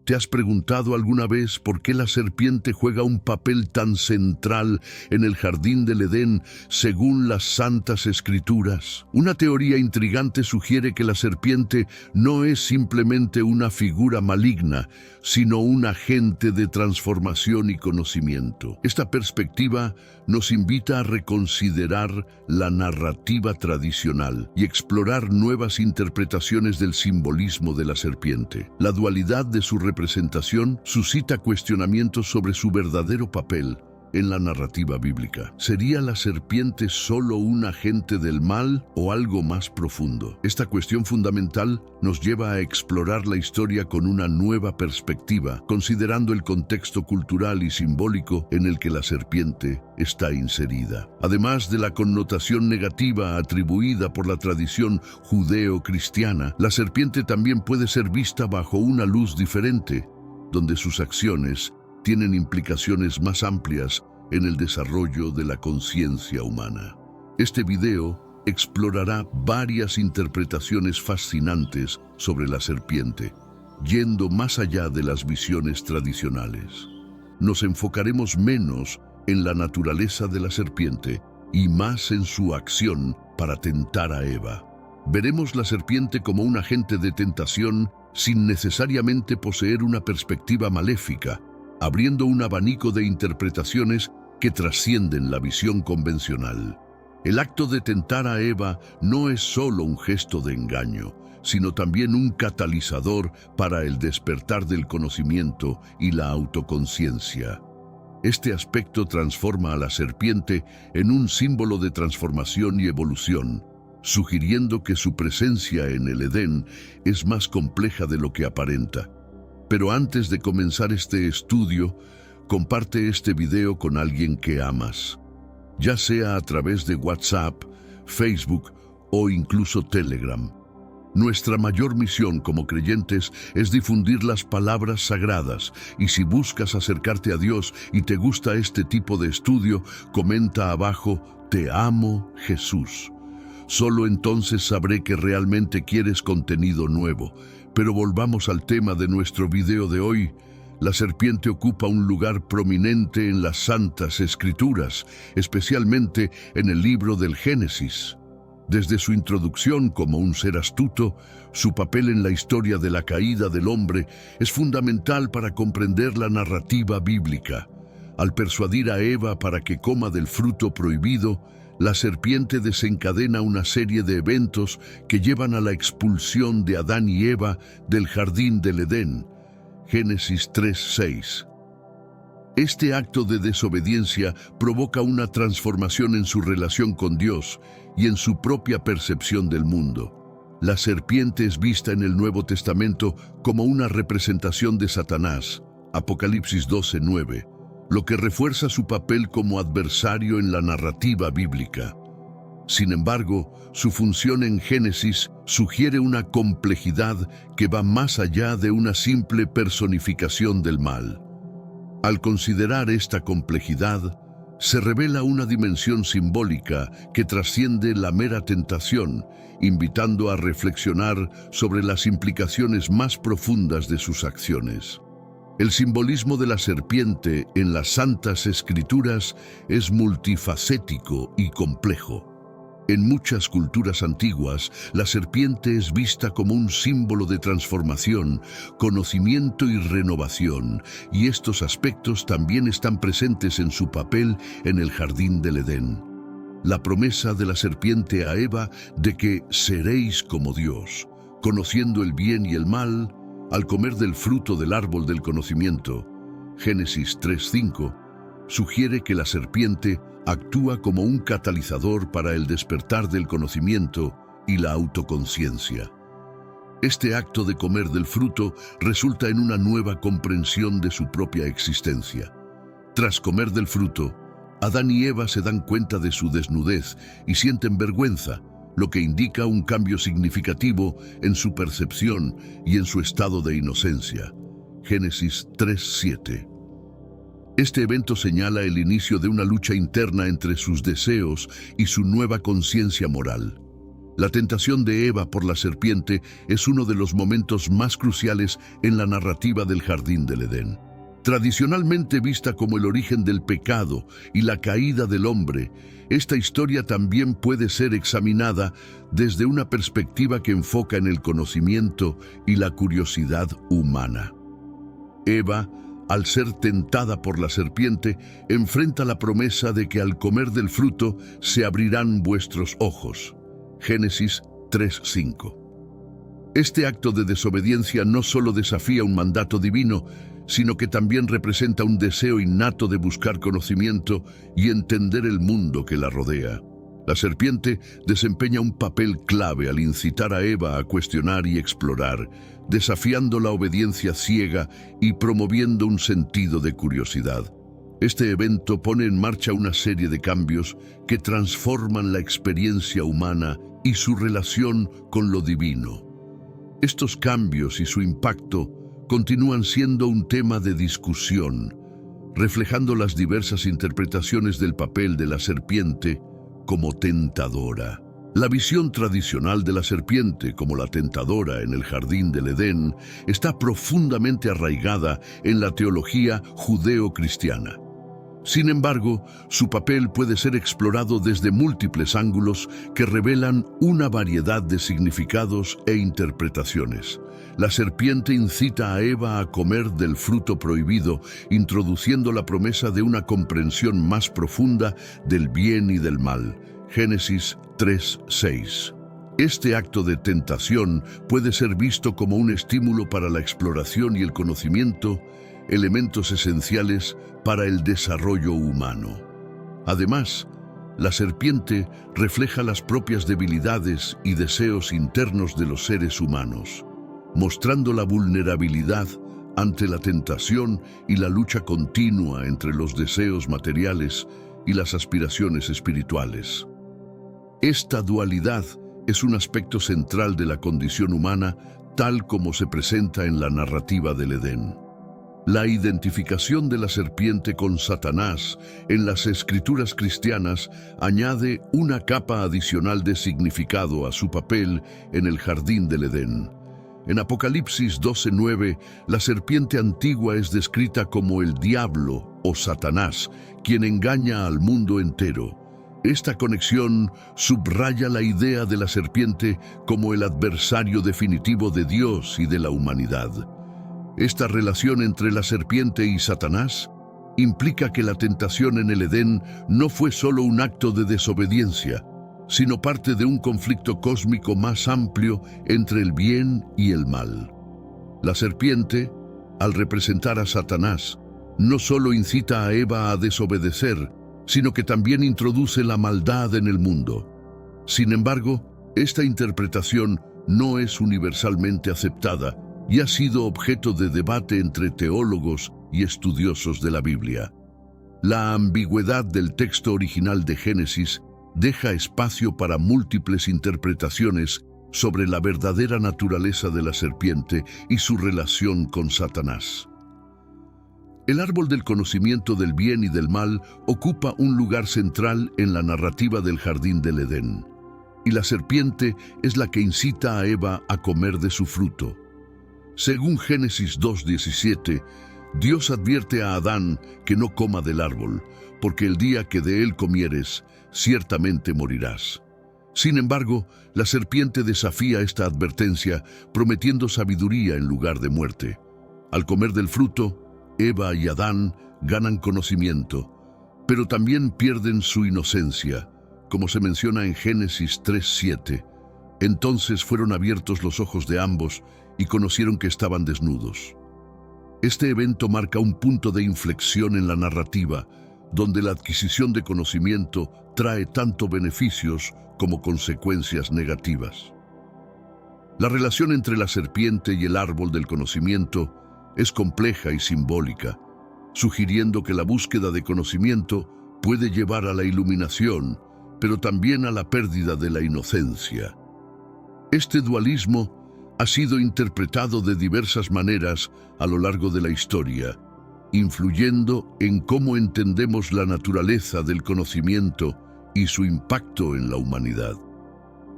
¿Te has preguntado alguna vez por qué la serpiente juega un papel tan central en el jardín del Edén según las Santas Escrituras? Una teoría intrigante sugiere que la serpiente no es simplemente una figura maligna, sino un agente de transformación y conocimiento. Esta perspectiva nos invita a reconsiderar la narrativa tradicional y explorar nuevas interpretaciones del simbolismo de la serpiente. La dualidad de su representación suscita cuestionamientos sobre su verdadero papel en la narrativa bíblica. ¿Sería la serpiente solo un agente del mal o algo más profundo? Esta cuestión fundamental nos lleva a explorar la historia con una nueva perspectiva, considerando el contexto cultural y simbólico en el que la serpiente está inserida. Además de la connotación negativa atribuida por la tradición judeo-cristiana, la serpiente también puede ser vista bajo una luz diferente, donde sus acciones tienen implicaciones más amplias en el desarrollo de la conciencia humana. Este video explorará varias interpretaciones fascinantes sobre la serpiente, yendo más allá de las visiones tradicionales. Nos enfocaremos menos en la naturaleza de la serpiente y más en su acción para tentar a Eva. Veremos la serpiente como un agente de tentación sin necesariamente poseer una perspectiva maléfica, abriendo un abanico de interpretaciones que trascienden la visión convencional. El acto de tentar a Eva no es solo un gesto de engaño, sino también un catalizador para el despertar del conocimiento y la autoconciencia. Este aspecto transforma a la serpiente en un símbolo de transformación y evolución, sugiriendo que su presencia en el Edén es más compleja de lo que aparenta. Pero antes de comenzar este estudio, comparte este video con alguien que amas, ya sea a través de WhatsApp, Facebook o incluso Telegram. Nuestra mayor misión como creyentes es difundir las palabras sagradas, y si buscas acercarte a Dios y te gusta este tipo de estudio, comenta abajo: "Te amo, Jesús". Solo entonces sabré que realmente quieres contenido nuevo. Pero volvamos al tema de nuestro video de hoy. La serpiente ocupa un lugar prominente en las Santas Escrituras, especialmente en el libro del Génesis. Desde su introducción como un ser astuto, su papel en la historia de la caída del hombre es fundamental para comprender la narrativa bíblica. Al persuadir a Eva para que coma del fruto prohibido, la serpiente desencadena una serie de eventos que llevan a la expulsión de Adán y Eva del jardín del Edén. Génesis 3:6. Este acto de desobediencia provoca una transformación en su relación con Dios y en su propia percepción del mundo. La serpiente es vista en el Nuevo Testamento como una representación de Satanás, Apocalipsis 12:9. Lo que refuerza su papel como adversario en la narrativa bíblica. Sin embargo, su función en Génesis sugiere una complejidad que va más allá de una simple personificación del mal. Al considerar esta complejidad, se revela una dimensión simbólica que trasciende la mera tentación, invitando a reflexionar sobre las implicaciones más profundas de sus acciones. El simbolismo de la serpiente en las Santas Escrituras es multifacético y complejo. En muchas culturas antiguas, la serpiente es vista como un símbolo de transformación, conocimiento y renovación, y estos aspectos también están presentes en su papel en el jardín del Edén. La promesa de la serpiente a Eva de que seréis como Dios, conociendo el bien y el mal, al comer del fruto del árbol del conocimiento, Génesis 3:5, sugiere que la serpiente actúa como un catalizador para el despertar del conocimiento y la autoconciencia. Este acto de comer del fruto resulta en una nueva comprensión de su propia existencia. Tras comer del fruto, Adán y Eva se dan cuenta de su desnudez y sienten vergüenza, lo que indica un cambio significativo en su percepción y en su estado de inocencia. Génesis 3:7. Este evento señala el inicio de una lucha interna entre sus deseos y su nueva conciencia moral. La tentación de Eva por la serpiente es uno de los momentos más cruciales en la narrativa del Jardín del Edén. Tradicionalmente vista como el origen del pecado y la caída del hombre, esta historia también puede ser examinada desde una perspectiva que enfoca en el conocimiento y la curiosidad humana. Eva, al ser tentada por la serpiente, enfrenta la promesa de que al comer del fruto se abrirán vuestros ojos. Génesis 3:5. Este acto de desobediencia no solo desafía un mandato divino, sino que también representa un deseo innato de buscar conocimiento y entender el mundo que la rodea. La serpiente desempeña un papel clave al incitar a Eva a cuestionar y explorar, desafiando la obediencia ciega y promoviendo un sentido de curiosidad. Este evento pone en marcha una serie de cambios que transforman la experiencia humana y su relación con lo divino. Estos cambios y su impacto continúan siendo un tema de discusión, reflejando las diversas interpretaciones del papel de la serpiente como tentadora. La visión tradicional de la serpiente como la tentadora en el Jardín del Edén está profundamente arraigada en la teología judeo-cristiana. Sin embargo, su papel puede ser explorado desde múltiples ángulos que revelan una variedad de significados e interpretaciones. La serpiente incita a Eva a comer del fruto prohibido, introduciendo la promesa de una comprensión más profunda del bien y del mal. Génesis 3:6. Este acto de tentación puede ser visto como un estímulo para la exploración y el conocimiento, elementos esenciales para el desarrollo humano. Además, la serpiente refleja las propias debilidades y deseos internos de los seres humanos, mostrando la vulnerabilidad ante la tentación y la lucha continua entre los deseos materiales y las aspiraciones espirituales. Esta dualidad es un aspecto central de la condición humana, tal como se presenta en la narrativa del Edén. La identificación de la serpiente con Satanás en las escrituras cristianas añade una capa adicional de significado a su papel en el Jardín del Edén. En Apocalipsis 12:9, la serpiente antigua es descrita como el diablo o Satanás, quien engaña al mundo entero. Esta conexión subraya la idea de la serpiente como el adversario definitivo de Dios y de la humanidad. Esta relación entre la serpiente y Satanás implica que la tentación en el Edén no fue solo un acto de desobediencia, sino parte de un conflicto cósmico más amplio entre el bien y el mal. La serpiente, al representar a Satanás, no solo incita a Eva a desobedecer, sino que también introduce la maldad en el mundo. Sin embargo, esta interpretación no es universalmente aceptada y ha sido objeto de debate entre teólogos y estudiosos de la Biblia. La ambigüedad del texto original de Génesis deja espacio para múltiples interpretaciones sobre la verdadera naturaleza de la serpiente y su relación con Satanás. El árbol del conocimiento del bien y del mal ocupa un lugar central en la narrativa del Jardín del Edén, y la serpiente es la que incita a Eva a comer de su fruto. Según Génesis 2:17, Dios advierte a Adán que no coma del árbol, porque el día que de él comieres, ciertamente morirás. Sin embargo, la serpiente desafía esta advertencia, prometiendo sabiduría en lugar de muerte. Al comer del fruto, Eva y Adán ganan conocimiento, pero también pierden su inocencia, como se menciona en Génesis 3:7. Entonces fueron abiertos los ojos de ambos y conocieron que estaban desnudos. Este evento marca un punto de inflexión en la narrativa, donde la adquisición de conocimiento trae tanto beneficios como consecuencias negativas. La relación entre la serpiente y el árbol del conocimiento es compleja y simbólica, sugiriendo que la búsqueda de conocimiento puede llevar a la iluminación, pero también a la pérdida de la inocencia. Este dualismo ha sido interpretado de diversas maneras a lo largo de la historia, influyendo en cómo entendemos la naturaleza del conocimiento y su impacto en la humanidad.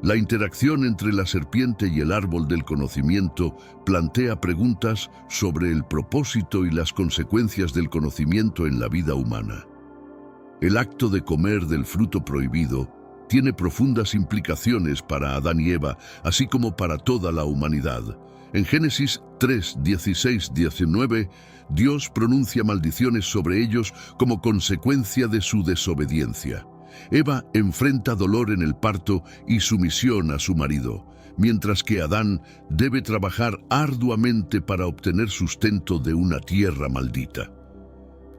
La interacción entre la serpiente y el árbol del conocimiento plantea preguntas sobre el propósito y las consecuencias del conocimiento en la vida humana. El acto de comer del fruto prohibido tiene profundas implicaciones para Adán y Eva, así como para toda la humanidad. En Génesis 3, 16, 19, Dios pronuncia maldiciones sobre ellos como consecuencia de su desobediencia. Eva enfrenta dolor en el parto y sumisión a su marido, mientras que Adán debe trabajar arduamente para obtener sustento de una tierra maldita.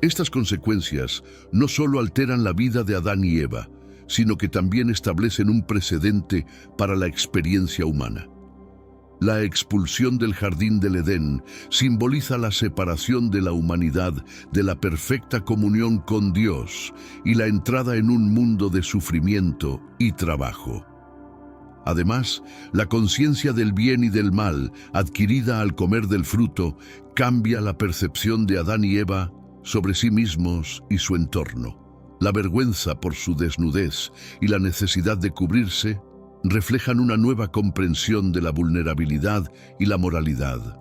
Estas consecuencias no solo alteran la vida de Adán y Eva, sino que también establecen un precedente para la experiencia humana. La expulsión del jardín del Edén simboliza la separación de la humanidad de la perfecta comunión con Dios y la entrada en un mundo de sufrimiento y trabajo. Además, la conciencia del bien y del mal, adquirida al comer del fruto, cambia la percepción de Adán y Eva sobre sí mismos y su entorno. La vergüenza por su desnudez y la necesidad de cubrirse reflejan una nueva comprensión de la vulnerabilidad y la moralidad.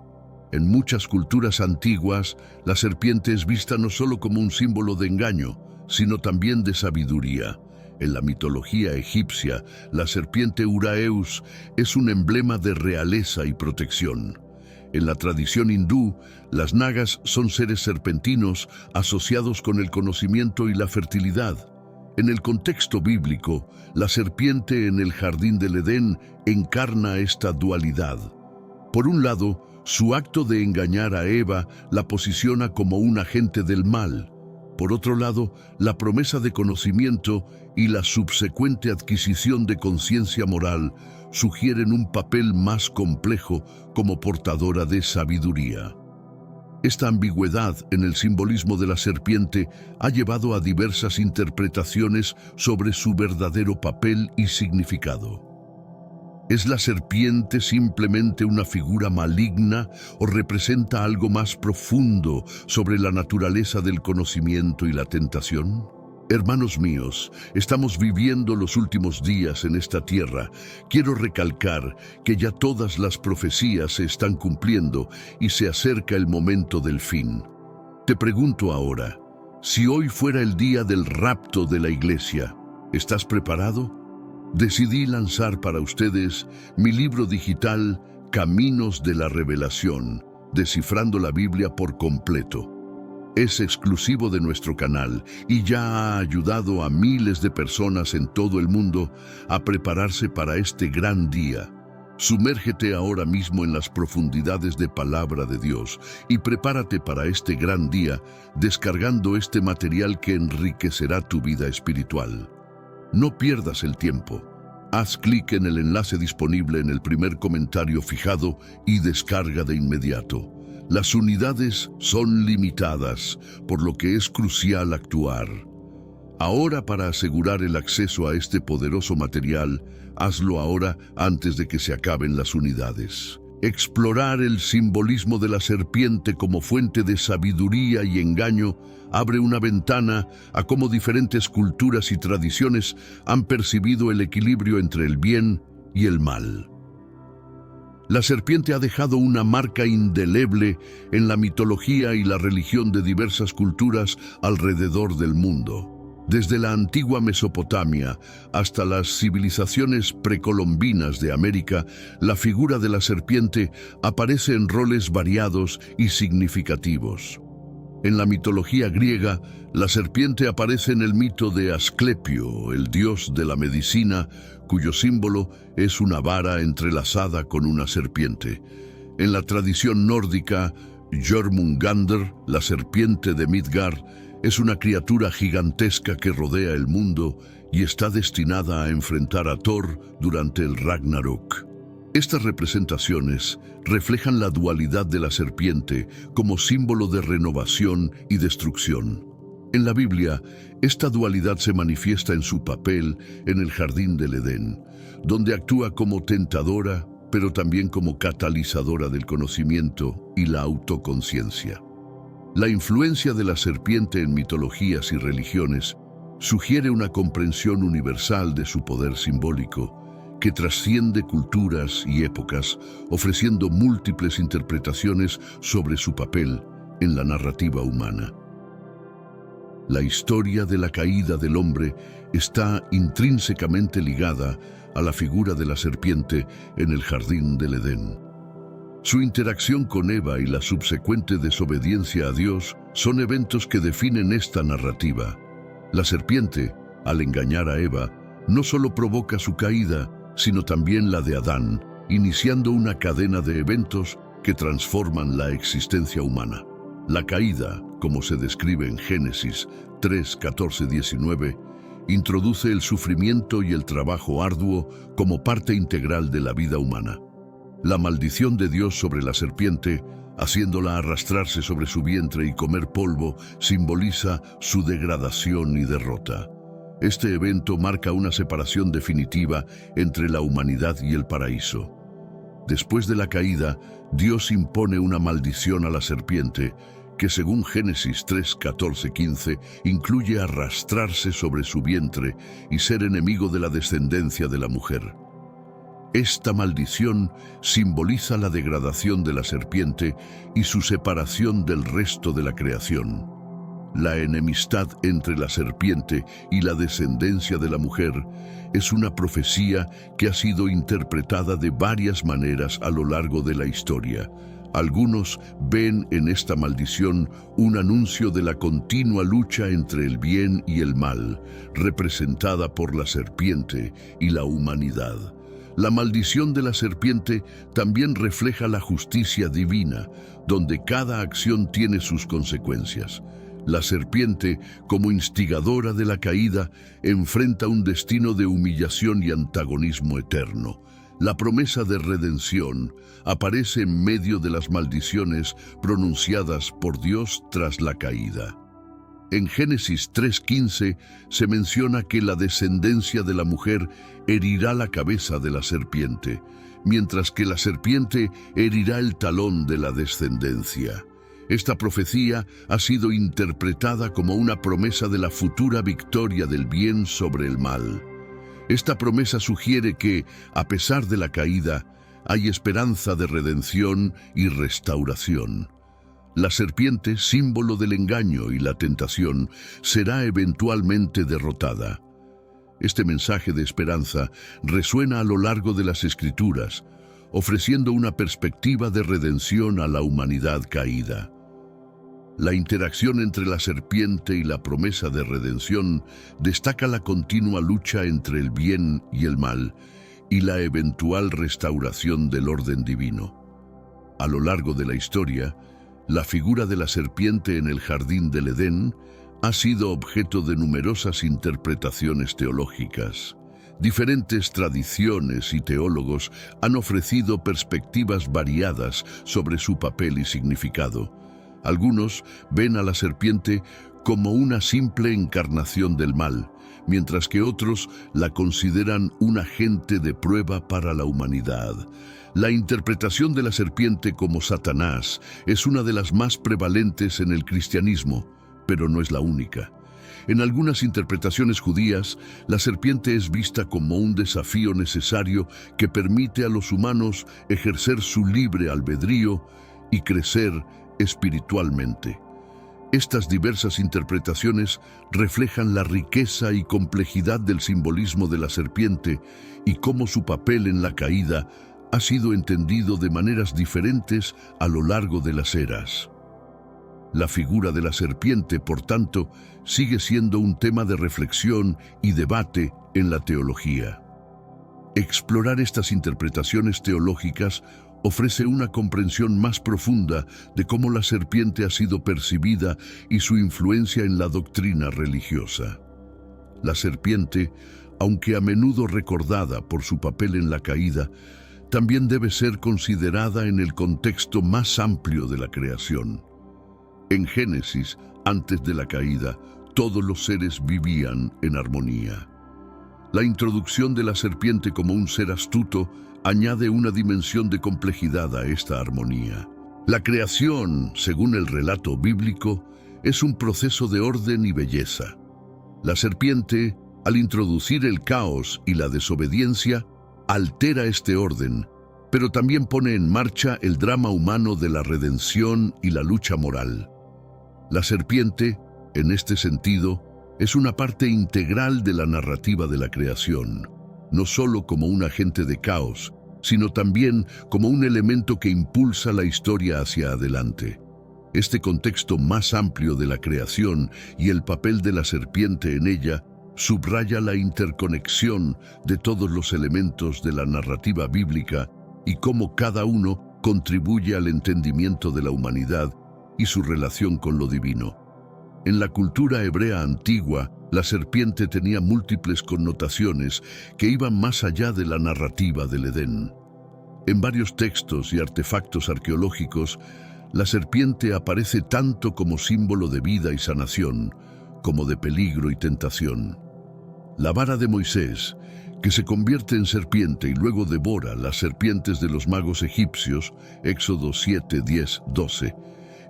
En muchas culturas antiguas, la serpiente es vista no solo como un símbolo de engaño, sino también de sabiduría. En la mitología egipcia, la serpiente Uraeus es un emblema de realeza y protección. En la tradición hindú, las nagas son seres serpentinos asociados con el conocimiento y la fertilidad. En el contexto bíblico, la serpiente en el jardín del Edén encarna esta dualidad. Por un lado, su acto de engañar a Eva la posiciona como un agente del mal. Por otro lado, la promesa de conocimiento y la subsecuente adquisición de conciencia moral sugieren un papel más complejo como portadora de sabiduría. Esta ambigüedad en el simbolismo de la serpiente ha llevado a diversas interpretaciones sobre su verdadero papel y significado. ¿Es la serpiente simplemente una figura maligna o representa algo más profundo sobre la naturaleza del conocimiento y la tentación? Hermanos míos, estamos viviendo los últimos días en esta tierra. Quiero recalcar que ya todas las profecías se están cumpliendo y se acerca el momento del fin. Te pregunto ahora, si hoy fuera el día del rapto de la iglesia, ¿estás preparado? Decidí lanzar para ustedes mi libro digital Caminos de la Revelación, descifrando la Biblia por completo. Es exclusivo de nuestro canal y ya ha ayudado a miles de personas en todo el mundo a prepararse para este gran día. Sumérgete ahora mismo en las profundidades de Palabra de Dios y prepárate para este gran día descargando este material que enriquecerá tu vida espiritual. No pierdas el tiempo. Haz clic en el enlace disponible en el primer comentario fijado y descarga de inmediato. Las unidades son limitadas, por lo que es crucial actuar. Ahora, para asegurar el acceso a este poderoso material, hazlo ahora antes de que se acaben las unidades. Explorar el simbolismo de la serpiente como fuente de sabiduría y engaño abre una ventana a cómo diferentes culturas y tradiciones han percibido el equilibrio entre el bien y el mal. La serpiente ha dejado una marca indeleble en la mitología y la religión de diversas culturas alrededor del mundo. Desde la antigua Mesopotamia hasta las civilizaciones precolombinas de América, la figura de la serpiente aparece en roles variados y significativos. En la mitología griega, la serpiente aparece en el mito de Asclepio, el dios de la medicina, cuyo símbolo es una vara entrelazada con una serpiente. En la tradición nórdica, Jormungandr, la serpiente de Midgard, es una criatura gigantesca que rodea el mundo y está destinada a enfrentar a Thor durante el Ragnarok. Estas representaciones reflejan la dualidad de la serpiente como símbolo de renovación y destrucción. En la Biblia, esta dualidad se manifiesta en su papel en el jardín del Edén, donde actúa como tentadora, pero también como catalizadora del conocimiento y la autoconciencia. La influencia de la serpiente en mitologías y religiones sugiere una comprensión universal de su poder simbólico, que trasciende culturas y épocas, ofreciendo múltiples interpretaciones sobre su papel en la narrativa humana. La historia de la caída del hombre está intrínsecamente ligada a la figura de la serpiente en el jardín del Edén. Su interacción con Eva y la subsecuente desobediencia a Dios son eventos que definen esta narrativa. La serpiente, al engañar a Eva, no solo provoca su caída, sino también la de Adán, iniciando una cadena de eventos que transforman la existencia humana. La caída, como se describe en Génesis 3, 14, 19, introduce el sufrimiento y el trabajo arduo como parte integral de la vida humana. La maldición de Dios sobre la serpiente, haciéndola arrastrarse sobre su vientre y comer polvo, simboliza su degradación y derrota. Este evento marca una separación definitiva entre la humanidad y el paraíso. Después de la caída, Dios impone una maldición a la serpiente, que según Génesis 3, 14, 15, incluye arrastrarse sobre su vientre y ser enemigo de la descendencia de la mujer. Esta maldición simboliza la degradación de la serpiente y su separación del resto de la creación. La enemistad entre la serpiente y la descendencia de la mujer es una profecía que ha sido interpretada de varias maneras a lo largo de la historia. Algunos ven en esta maldición un anuncio de la continua lucha entre el bien y el mal, representada por la serpiente y la humanidad. La maldición de la serpiente también refleja la justicia divina, donde cada acción tiene sus consecuencias. La serpiente, como instigadora de la caída, enfrenta un destino de humillación y antagonismo eterno. La promesa de redención aparece en medio de las maldiciones pronunciadas por Dios tras la caída. En Génesis 3:15 se menciona que la descendencia de la mujer herirá la cabeza de la serpiente, mientras que la serpiente herirá el talón de la descendencia. Esta profecía ha sido interpretada como una promesa de la futura victoria del bien sobre el mal. Esta promesa sugiere que, a pesar de la caída, hay esperanza de redención y restauración. La serpiente, símbolo del engaño y la tentación, será eventualmente derrotada. Este mensaje de esperanza resuena a lo largo de las Escrituras, ofreciendo una perspectiva de redención a la humanidad caída. La interacción entre la serpiente y la promesa de redención destaca la continua lucha entre el bien y el mal y la eventual restauración del orden divino. A lo largo de la historia, la figura de la serpiente en el jardín del Edén ha sido objeto de numerosas interpretaciones teológicas. Diferentes tradiciones y teólogos han ofrecido perspectivas variadas sobre su papel y significado. Algunos ven a la serpiente como una simple encarnación del mal, mientras que otros la consideran un agente de prueba para la humanidad. La interpretación de la serpiente como Satanás es una de las más prevalentes en el cristianismo, pero no es la única. En algunas interpretaciones judías, la serpiente es vista como un desafío necesario que permite a los humanos ejercer su libre albedrío y crecer espiritualmente. Estas diversas interpretaciones reflejan la riqueza y complejidad del simbolismo de la serpiente y cómo su papel en la caída ha sido entendido de maneras diferentes a lo largo de las eras. La figura de la serpiente, por tanto, sigue siendo un tema de reflexión y debate en la teología. Explorar estas interpretaciones teológicas ofrece una comprensión más profunda de cómo la serpiente ha sido percibida y su influencia en la doctrina religiosa. La serpiente, aunque a menudo recordada por su papel en la caída, también debe ser considerada en el contexto más amplio de la creación. En Génesis, antes de la caída, todos los seres vivían en armonía. La introducción de la serpiente como un ser astuto añade una dimensión de complejidad a esta armonía. La creación, según el relato bíblico, es un proceso de orden y belleza. La serpiente, al introducir el caos y la desobediencia, altera este orden, pero también pone en marcha el drama humano de la redención y la lucha moral. La serpiente, en este sentido, es una parte integral de la narrativa de la creación, no solo como un agente de caos, sino también como un elemento que impulsa la historia hacia adelante. Este contexto más amplio de la creación y el papel de la serpiente en ella subraya la interconexión de todos los elementos de la narrativa bíblica y cómo cada uno contribuye al entendimiento de la humanidad y su relación con lo divino. En la cultura hebrea antigua, la serpiente tenía múltiples connotaciones que iban más allá de la narrativa del Edén. En varios textos y artefactos arqueológicos, la serpiente aparece tanto como símbolo de vida y sanación, como de peligro y tentación. La vara de Moisés, que se convierte en serpiente y luego devora las serpientes de los magos egipcios, Éxodo 7, 10, 12,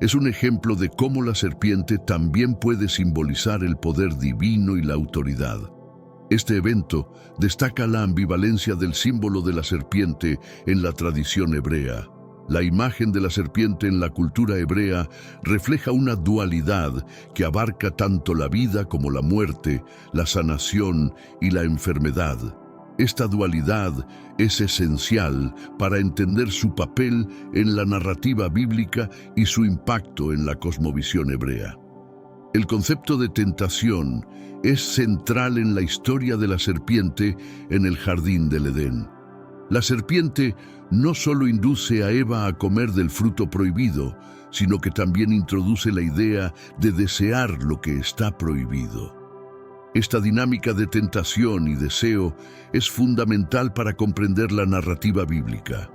es un ejemplo de cómo la serpiente también puede simbolizar el poder divino y la autoridad. Este evento destaca la ambivalencia del símbolo de la serpiente en la tradición hebrea. La imagen de la serpiente en la cultura hebrea refleja una dualidad que abarca tanto la vida como la muerte, la sanación y la enfermedad. Esta dualidad es esencial para entender su papel en la narrativa bíblica y su impacto en la cosmovisión hebrea. El concepto de tentación es central en la historia de la serpiente en el jardín del Edén. La serpiente no solo induce a Eva a comer del fruto prohibido, sino que también introduce la idea de desear lo que está prohibido. Esta dinámica de tentación y deseo es fundamental para comprender la narrativa bíblica.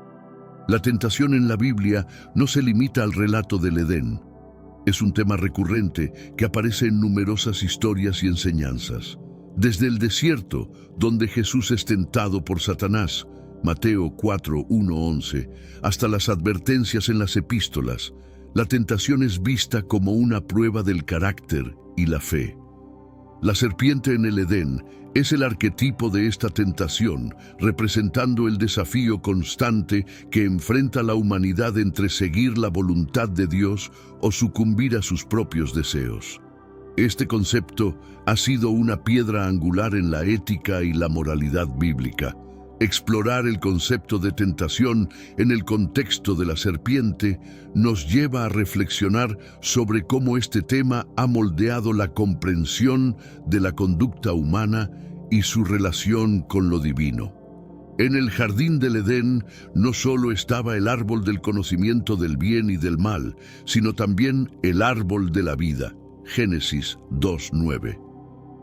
La tentación en la Biblia no se limita al relato del Edén. Es un tema recurrente que aparece en numerosas historias y enseñanzas. Desde el desierto, donde Jesús es tentado por Satanás, Mateo 4, 1, 11, hasta las advertencias en las epístolas, la tentación es vista como una prueba del carácter y la fe. La serpiente en el Edén es el arquetipo de esta tentación, representando el desafío constante que enfrenta la humanidad entre seguir la voluntad de Dios o sucumbir a sus propios deseos. Este concepto ha sido una piedra angular en la ética y la moralidad bíblica. Explorar el concepto de tentación en el contexto de la serpiente nos lleva a reflexionar sobre cómo este tema ha moldeado la comprensión de la conducta humana y su relación con lo divino. En el jardín del Edén no solo estaba el árbol del conocimiento del bien y del mal, sino también el árbol de la vida, Génesis 2:9.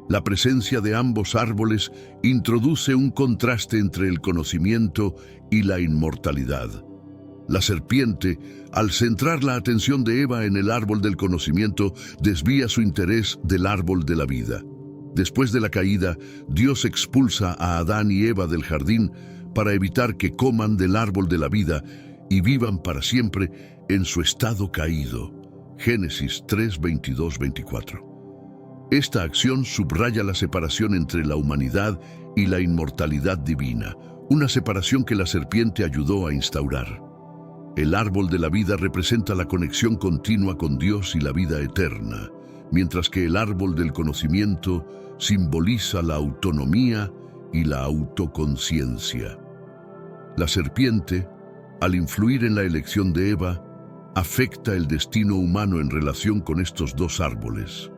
La presencia de ambos árboles introduce un contraste entre el conocimiento y la inmortalidad. La serpiente, al centrar la atención de Eva en el árbol del conocimiento, desvía su interés del árbol de la vida. Después de la caída, Dios expulsa a Adán y Eva del jardín para evitar que coman del árbol de la vida y vivan para siempre en su estado caído. Génesis 3, 22, 24. Esta acción subraya la separación entre la humanidad y la inmortalidad divina, una separación que la serpiente ayudó a instaurar. El árbol de la vida representa la conexión continua con Dios y la vida eterna, mientras que el árbol del conocimiento simboliza la autonomía y la autoconciencia. La serpiente, al influir en la elección de Eva, afecta el destino humano en relación con estos dos árboles.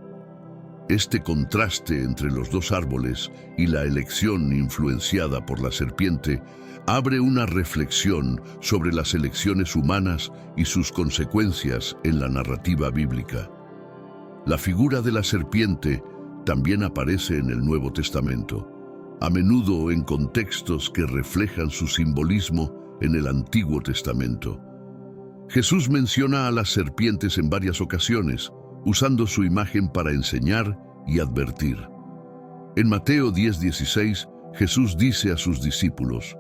Este contraste entre los dos árboles y la elección influenciada por la serpiente abre una reflexión sobre las elecciones humanas y sus consecuencias en la narrativa bíblica. La figura de la serpiente también aparece en el Nuevo Testamento, a menudo en contextos que reflejan su simbolismo en el Antiguo Testamento. Jesús menciona a las serpientes en varias ocasiones, usando su imagen para enseñar y advertir. En Mateo 10:16, Jesús dice a sus discípulos: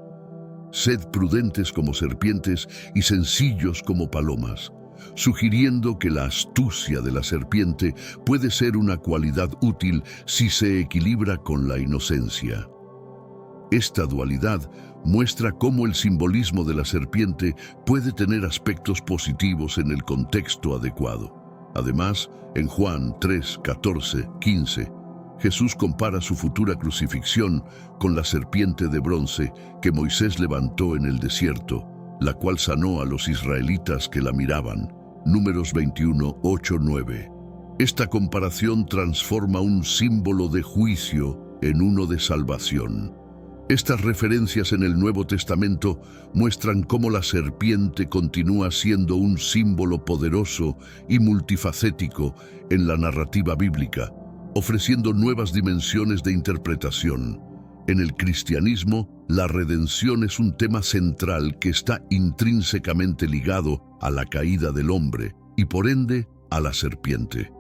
«Sed prudentes como serpientes y sencillos como palomas», sugiriendo que la astucia de la serpiente puede ser una cualidad útil si se equilibra con la inocencia. Esta dualidad muestra cómo el simbolismo de la serpiente puede tener aspectos positivos en el contexto adecuado. Además, en Juan 3, 14, 15, Jesús compara su futura crucifixión con la serpiente de bronce que Moisés levantó en el desierto, la cual sanó a los israelitas que la miraban. Números 21, 8, 9. Esta comparación transforma un símbolo de juicio en uno de salvación. Estas referencias en el Nuevo Testamento muestran cómo la serpiente continúa siendo un símbolo poderoso y multifacético en la narrativa bíblica, ofreciendo nuevas dimensiones de interpretación. En el cristianismo, la redención es un tema central que está intrínsecamente ligado a la caída del hombre y, por ende, a la serpiente.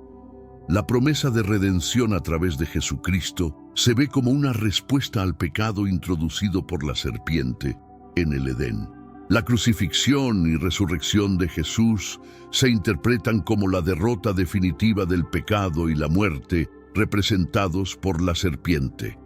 La promesa de redención a través de Jesucristo se ve como una respuesta al pecado introducido por la serpiente en el Edén. La crucifixión y resurrección de Jesús se interpretan como la derrota definitiva del pecado y la muerte, representados por la serpiente.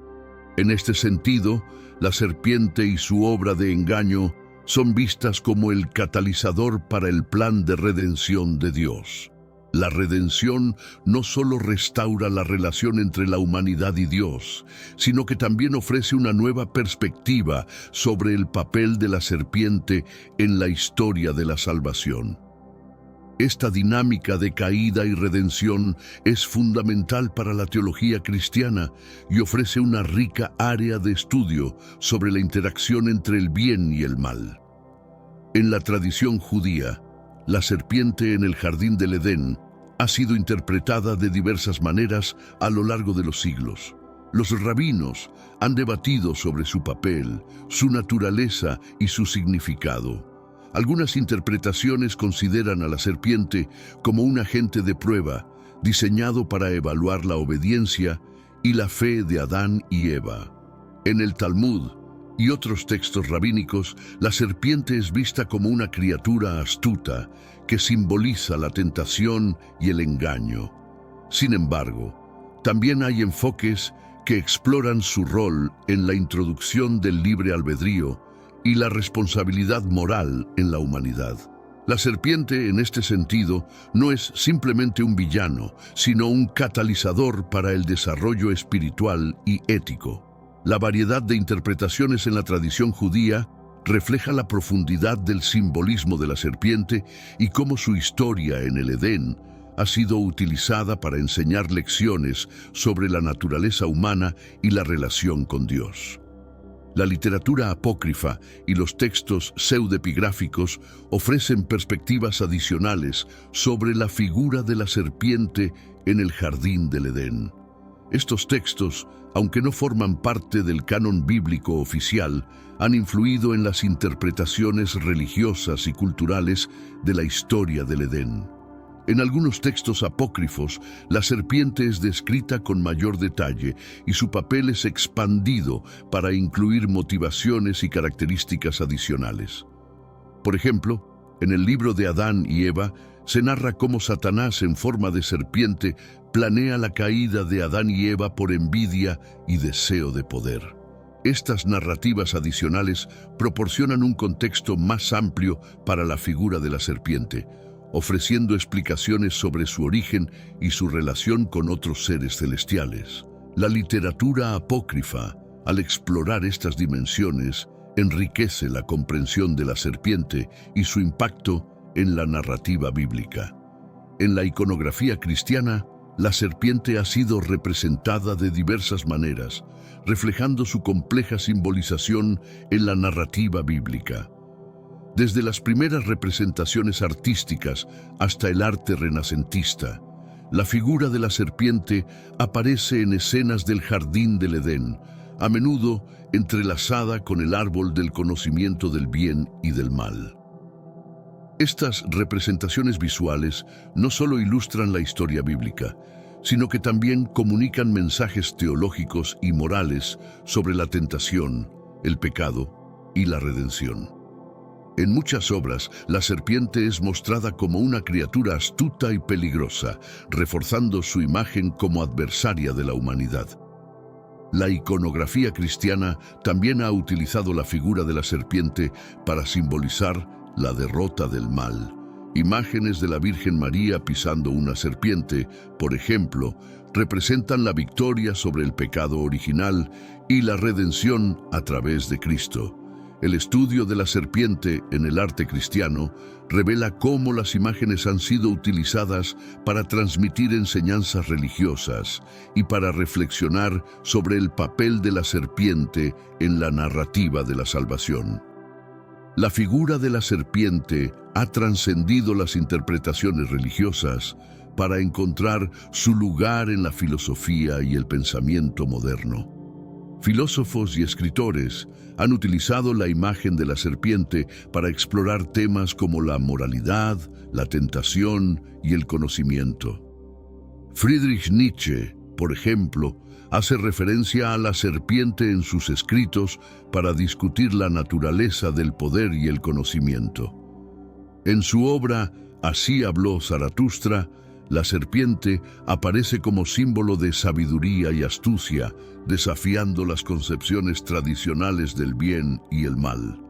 En este sentido, la serpiente y su obra de engaño son vistas como el catalizador para el plan de redención de Dios. La redención no solo restaura la relación entre la humanidad y Dios, sino que también ofrece una nueva perspectiva sobre el papel de la serpiente en la historia de la salvación. Esta dinámica de caída y redención es fundamental para la teología cristiana y ofrece una rica área de estudio sobre la interacción entre el bien y el mal. En la tradición judía, la serpiente en el jardín del Edén ha sido interpretada de diversas maneras a lo largo de los siglos. Los rabinos han debatido sobre su papel, su naturaleza y su significado. Algunas interpretaciones consideran a la serpiente como un agente de prueba, diseñado para evaluar la obediencia y la fe de Adán y Eva. En el Talmud y otros textos rabínicos, la serpiente es vista como una criatura astuta que simboliza la tentación y el engaño. Sin embargo, también hay enfoques que exploran su rol en la introducción del libre albedrío y la responsabilidad moral en la humanidad. La serpiente, en este sentido, no es simplemente un villano, sino un catalizador para el desarrollo espiritual y ético. La variedad de interpretaciones en la tradición judía refleja la profundidad del simbolismo de la serpiente y cómo su historia en el Edén ha sido utilizada para enseñar lecciones sobre la naturaleza humana y la relación con Dios. La literatura apócrifa y los textos pseudepigráficos ofrecen perspectivas adicionales sobre la figura de la serpiente en el jardín del Edén. Estos textos, aunque no forman parte del canon bíblico oficial, han influido en las interpretaciones religiosas y culturales de la historia del Edén. En algunos textos apócrifos, la serpiente es descrita con mayor detalle y su papel es expandido para incluir motivaciones y características adicionales. Por ejemplo, en el libro de Adán y Eva, se narra cómo Satanás, en forma de serpiente, planea la caída de Adán y Eva por envidia y deseo de poder. Estas narrativas adicionales proporcionan un contexto más amplio para la figura de la serpiente, ofreciendo explicaciones sobre su origen y su relación con otros seres celestiales. La literatura apócrifa, al explorar estas dimensiones, enriquece la comprensión de la serpiente y su impacto en la narrativa bíblica. En la iconografía cristiana, la serpiente ha sido representada de diversas maneras, reflejando su compleja simbolización en la narrativa bíblica. Desde las primeras representaciones artísticas hasta el arte renacentista, la figura de la serpiente aparece en escenas del jardín del Edén, a menudo entrelazada con el árbol del conocimiento del bien y del mal. Estas representaciones visuales no solo ilustran la historia bíblica, sino que también comunican mensajes teológicos y morales sobre la tentación, el pecado y la redención. En muchas obras, la serpiente es mostrada como una criatura astuta y peligrosa, reforzando su imagen como adversaria de la humanidad. La iconografía cristiana también ha utilizado la figura de la serpiente para simbolizar la derrota del mal. Imágenes de la Virgen María pisando una serpiente, por ejemplo, representan la victoria sobre el pecado original y la redención a través de Cristo. El estudio de la serpiente en el arte cristiano revela cómo las imágenes han sido utilizadas para transmitir enseñanzas religiosas y para reflexionar sobre el papel de la serpiente en la narrativa de la salvación. La figura de la serpiente ha trascendido las interpretaciones religiosas para encontrar su lugar en la filosofía y el pensamiento moderno. Filósofos y escritores han utilizado la imagen de la serpiente para explorar temas como la moralidad, la tentación y el conocimiento. Friedrich Nietzsche, por ejemplo, hace referencia a la serpiente en sus escritos para discutir la naturaleza del poder y el conocimiento. En su obra Así habló Zaratustra, la serpiente aparece como símbolo de sabiduría y astucia, desafiando las concepciones tradicionales del bien y el mal.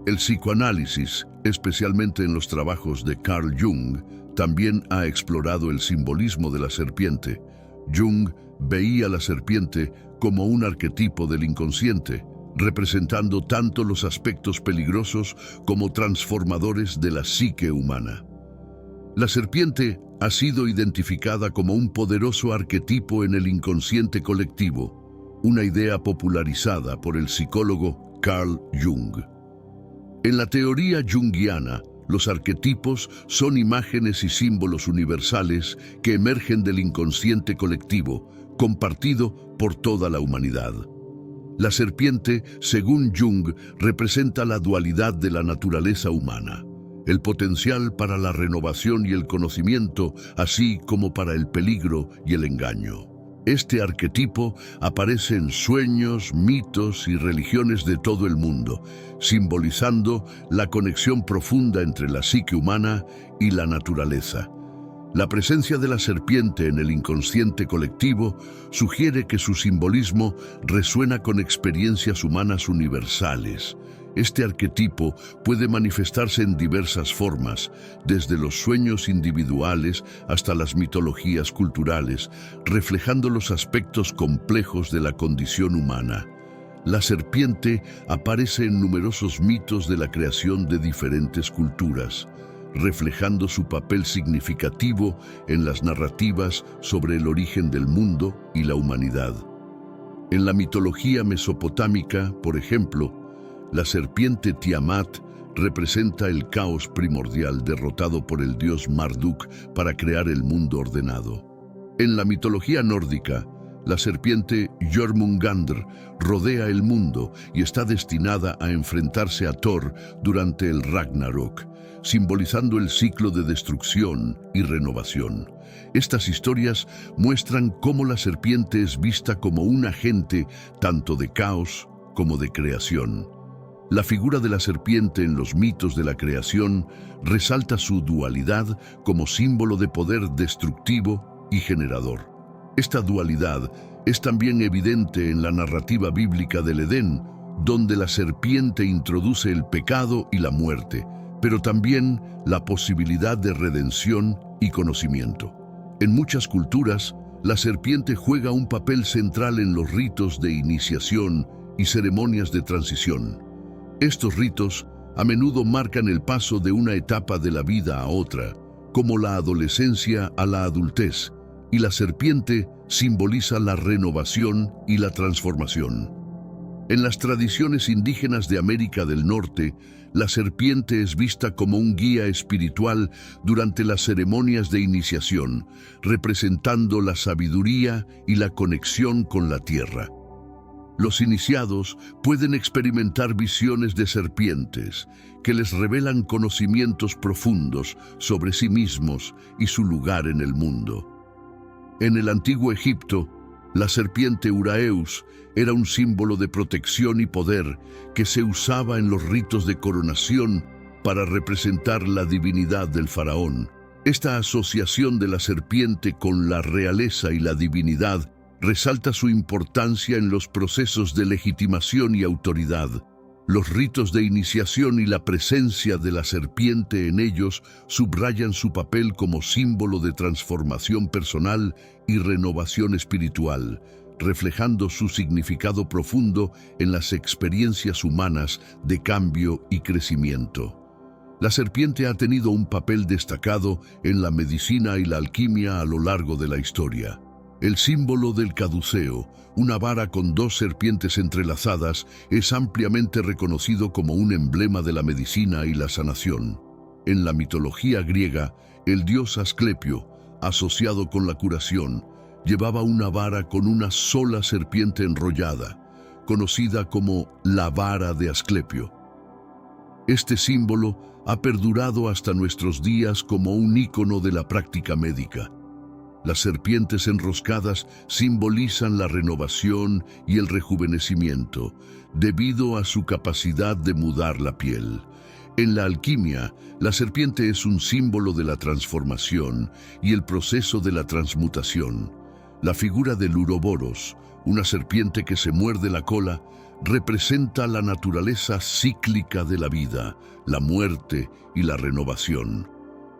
El psicoanálisis, especialmente en los trabajos de Carl Jung, también ha explorado el simbolismo de la serpiente. Jung veía la serpiente como un arquetipo del inconsciente, representando tanto los aspectos peligrosos como transformadores de la psique humana. La serpiente ha sido identificada como un poderoso arquetipo en el inconsciente colectivo, una idea popularizada por el psicólogo Carl Jung. En la teoría junguiana, los arquetipos son imágenes y símbolos universales que emergen del inconsciente colectivo, compartido por toda la humanidad. La serpiente, según Jung, representa la dualidad de la naturaleza humana, el potencial para la renovación y el conocimiento, así como para el peligro y el engaño. Este arquetipo aparece en sueños, mitos y religiones de todo el mundo, simbolizando la conexión profunda entre la psique humana y la naturaleza. La presencia de la serpiente en el inconsciente colectivo sugiere que su simbolismo resuena con experiencias humanas universales. Este arquetipo puede manifestarse en diversas formas, desde los sueños individuales hasta las mitologías culturales, reflejando los aspectos complejos de la condición humana. La serpiente aparece en numerosos mitos de la creación de diferentes culturas, reflejando su papel significativo en las narrativas sobre el origen del mundo y la humanidad. En la mitología mesopotámica, por ejemplo, la serpiente Tiamat representa el caos primordial derrotado por el dios Marduk para crear el mundo ordenado. En la mitología nórdica, la serpiente Jormungandr rodea el mundo y está destinada a enfrentarse a Thor durante el Ragnarok, simbolizando el ciclo de destrucción y renovación. Estas historias muestran cómo la serpiente es vista como un agente tanto de caos como de creación. La figura de la serpiente en los mitos de la creación resalta su dualidad como símbolo de poder destructivo y generador. Esta dualidad es también evidente en la narrativa bíblica del Edén, donde la serpiente introduce el pecado y la muerte, pero también la posibilidad de redención y conocimiento. En muchas culturas, la serpiente juega un papel central en los ritos de iniciación y ceremonias de transición. Estos ritos a menudo marcan el paso de una etapa de la vida a otra, como la adolescencia a la adultez, y la serpiente simboliza la renovación y la transformación. En las tradiciones indígenas de América del Norte, la serpiente es vista como un guía espiritual durante las ceremonias de iniciación, representando la sabiduría y la conexión con la tierra. Los iniciados pueden experimentar visiones de serpientes que les revelan conocimientos profundos sobre sí mismos y su lugar en el mundo. En el antiguo Egipto, la serpiente Uraeus era un símbolo de protección y poder que se usaba en los ritos de coronación para representar la divinidad del faraón. Esta asociación de la serpiente con la realeza y la divinidad resalta su importancia en los procesos de legitimación y autoridad. Los ritos de iniciación y la presencia de la serpiente en ellos subrayan su papel como símbolo de transformación personal y renovación espiritual, reflejando su significado profundo en las experiencias humanas de cambio y crecimiento. La serpiente ha tenido un papel destacado en la medicina y la alquimia a lo largo de la historia. El símbolo del caduceo, una vara con dos serpientes entrelazadas, es ampliamente reconocido como un emblema de la medicina y la sanación. En la mitología griega, el dios Asclepio, asociado con la curación, llevaba una vara con una sola serpiente enrollada, conocida como la vara de Asclepio. Este símbolo ha perdurado hasta nuestros días como un ícono de la práctica médica. Las serpientes enroscadas simbolizan la renovación y el rejuvenecimiento, debido a su capacidad de mudar la piel. En la alquimia, la serpiente es un símbolo de la transformación y el proceso de la transmutación. La figura del Uroboros, una serpiente que se muerde la cola, representa la naturaleza cíclica de la vida, la muerte y la renovación.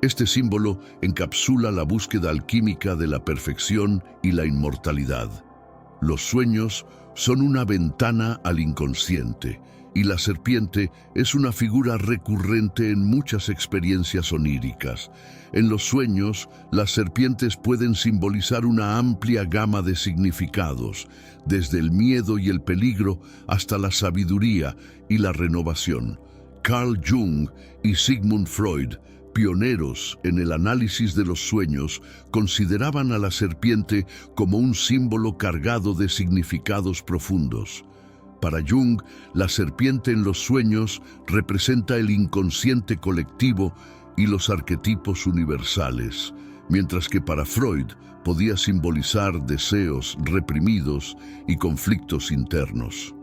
Este símbolo encapsula la búsqueda alquímica de la perfección y la inmortalidad. Los sueños son una ventana al inconsciente, y la serpiente es una figura recurrente en muchas experiencias oníricas. En los sueños, las serpientes pueden simbolizar una amplia gama de significados, desde el miedo y el peligro hasta la sabiduría y la renovación. Carl Jung y Sigmund Freud, pioneros en el análisis de los sueños, consideraban a la serpiente como un símbolo cargado de significados profundos. Para Jung, la serpiente en los sueños representa el inconsciente colectivo y los arquetipos universales, mientras que para Freud podía simbolizar deseos reprimidos y conflictos internos.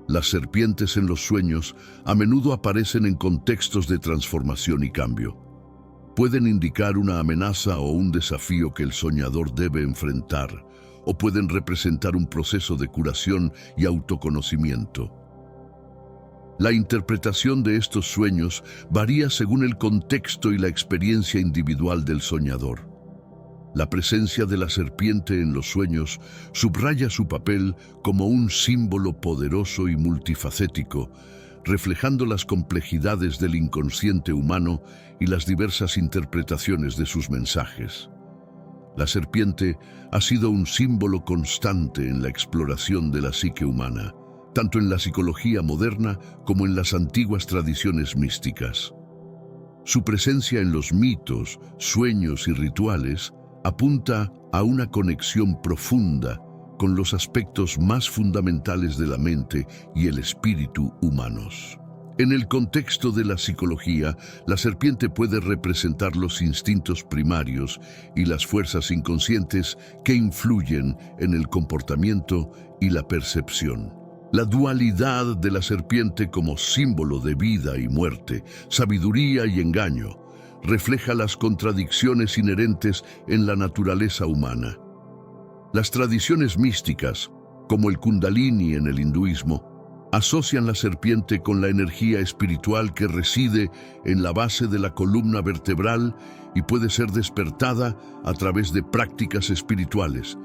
Las serpientes en los sueños a menudo aparecen en contextos de transformación y cambio. Pueden indicar una amenaza o un desafío que el soñador debe enfrentar, o pueden representar un proceso de curación y autoconocimiento. La interpretación de estos sueños varía según el contexto y la experiencia individual del soñador. La presencia de la serpiente en los sueños subraya su papel como un símbolo poderoso y multifacético, reflejando las complejidades del inconsciente humano y las diversas interpretaciones de sus mensajes. La serpiente ha sido un símbolo constante en la exploración de la psique humana, tanto en la psicología moderna como en las antiguas tradiciones místicas. Su presencia en los mitos, sueños y rituales apunta a una conexión profunda con los aspectos más fundamentales de la mente y el espíritu humanos. En el contexto de la psicología, la serpiente puede representar los instintos primarios y las fuerzas inconscientes que influyen en el comportamiento y la percepción. La dualidad de la serpiente como símbolo de vida y muerte, sabiduría y engaño, refleja las contradicciones inherentes en la naturaleza humana. Las tradiciones místicas, como el Kundalini en el hinduismo, asocian la serpiente con la energía espiritual que reside en la base de la columna vertebral y puede ser despertada a través de prácticas espirituales.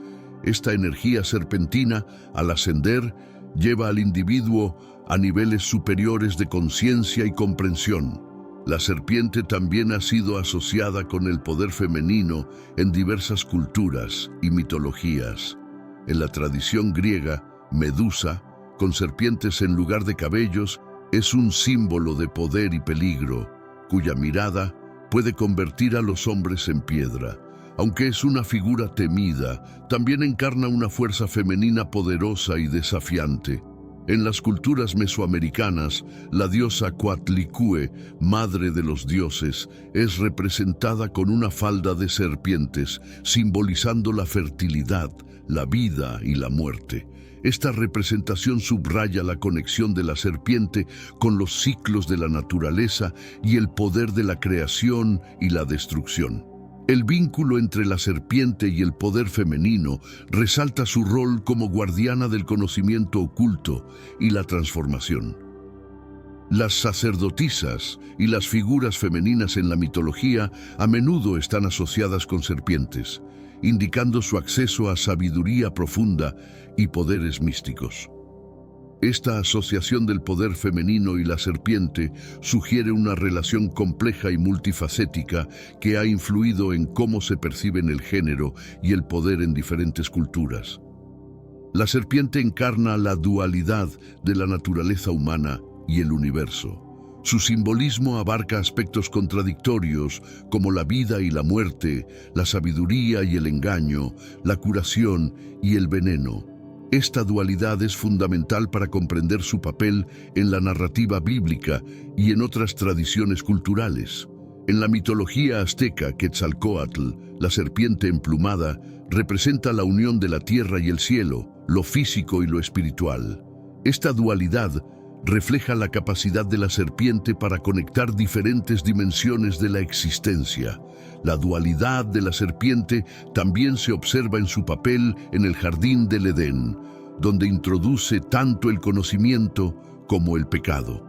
Esta energía serpentina, al ascender, lleva al individuo a niveles superiores de conciencia y comprensión. La serpiente también ha sido asociada con el poder femenino en diversas culturas y mitologías. En la tradición griega, Medusa, con serpientes en lugar de cabellos, es un símbolo de poder y peligro, cuya mirada puede convertir a los hombres en piedra. Aunque es una figura temida, también encarna una fuerza femenina poderosa y desafiante. En las culturas mesoamericanas, la diosa Coatlicue, madre de los dioses, es representada con una falda de serpientes, simbolizando la fertilidad, la vida y la muerte. Esta representación subraya la conexión de la serpiente con los ciclos de la naturaleza y el poder de la creación y la destrucción. El vínculo entre la serpiente y el poder femenino resalta su rol como guardiana del conocimiento oculto y la transformación. Las sacerdotisas y las figuras femeninas en la mitología a menudo están asociadas con serpientes, indicando su acceso a sabiduría profunda y poderes místicos. Esta asociación del poder femenino y la serpiente sugiere una relación compleja y multifacética que ha influido en cómo se perciben el género y el poder en diferentes culturas. La serpiente encarna la dualidad de la naturaleza humana y el universo. Su simbolismo abarca aspectos contradictorios como la vida y la muerte, la sabiduría y el engaño, la curación y el veneno. Esta dualidad es fundamental para comprender su papel en la narrativa bíblica y en otras tradiciones culturales. En la mitología azteca, Quetzalcóatl, la serpiente emplumada, representa la unión de la tierra y el cielo, lo físico y lo espiritual. Esta dualidad refleja la capacidad de la serpiente para conectar diferentes dimensiones de la existencia. La dualidad de la serpiente también se observa en su papel en el jardín del Edén, donde introduce tanto el conocimiento como el pecado.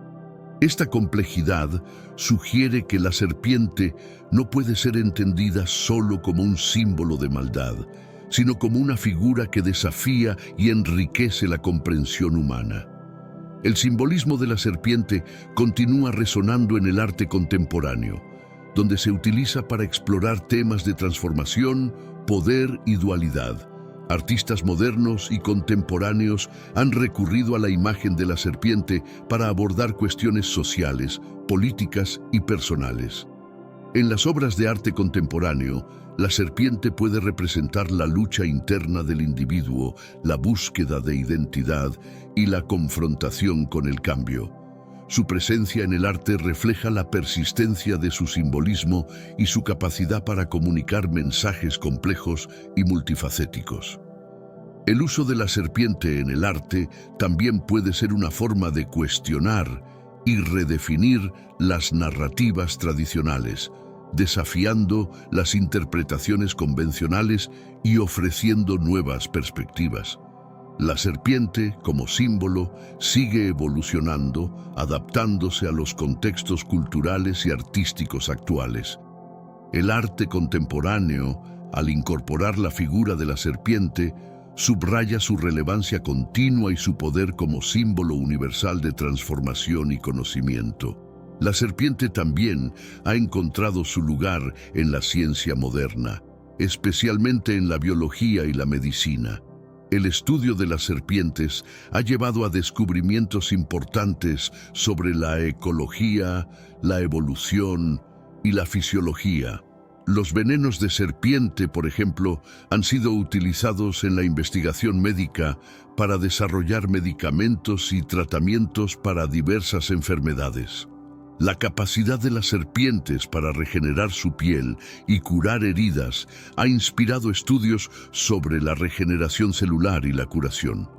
Esta complejidad sugiere que la serpiente no puede ser entendida solo como un símbolo de maldad, sino como una figura que desafía y enriquece la comprensión humana. El simbolismo de la serpiente continúa resonando en el arte contemporáneo, donde se utiliza para explorar temas de transformación, poder y dualidad. Artistas modernos y contemporáneos han recurrido a la imagen de la serpiente para abordar cuestiones sociales, políticas y personales. En las obras de arte contemporáneo, la serpiente puede representar la lucha interna del individuo, la búsqueda de identidad y la confrontación con el cambio. Su presencia en el arte refleja la persistencia de su simbolismo y su capacidad para comunicar mensajes complejos y multifacéticos. El uso de la serpiente en el arte también puede ser una forma de cuestionar y redefinir las narrativas tradicionales, desafiando las interpretaciones convencionales y ofreciendo nuevas perspectivas. La serpiente, como símbolo, sigue evolucionando, adaptándose a los contextos culturales y artísticos actuales. El arte contemporáneo, al incorporar la figura de la serpiente, subraya su relevancia continua y su poder como símbolo universal de transformación y conocimiento. La serpiente también ha encontrado su lugar en la ciencia moderna, especialmente en la biología y la medicina. El estudio de las serpientes ha llevado a descubrimientos importantes sobre la ecología, la evolución y la fisiología. Los venenos de serpiente, por ejemplo, han sido utilizados en la investigación médica para desarrollar medicamentos y tratamientos para diversas enfermedades. La capacidad de las serpientes para regenerar su piel y curar heridas ha inspirado estudios sobre la regeneración celular y la curación.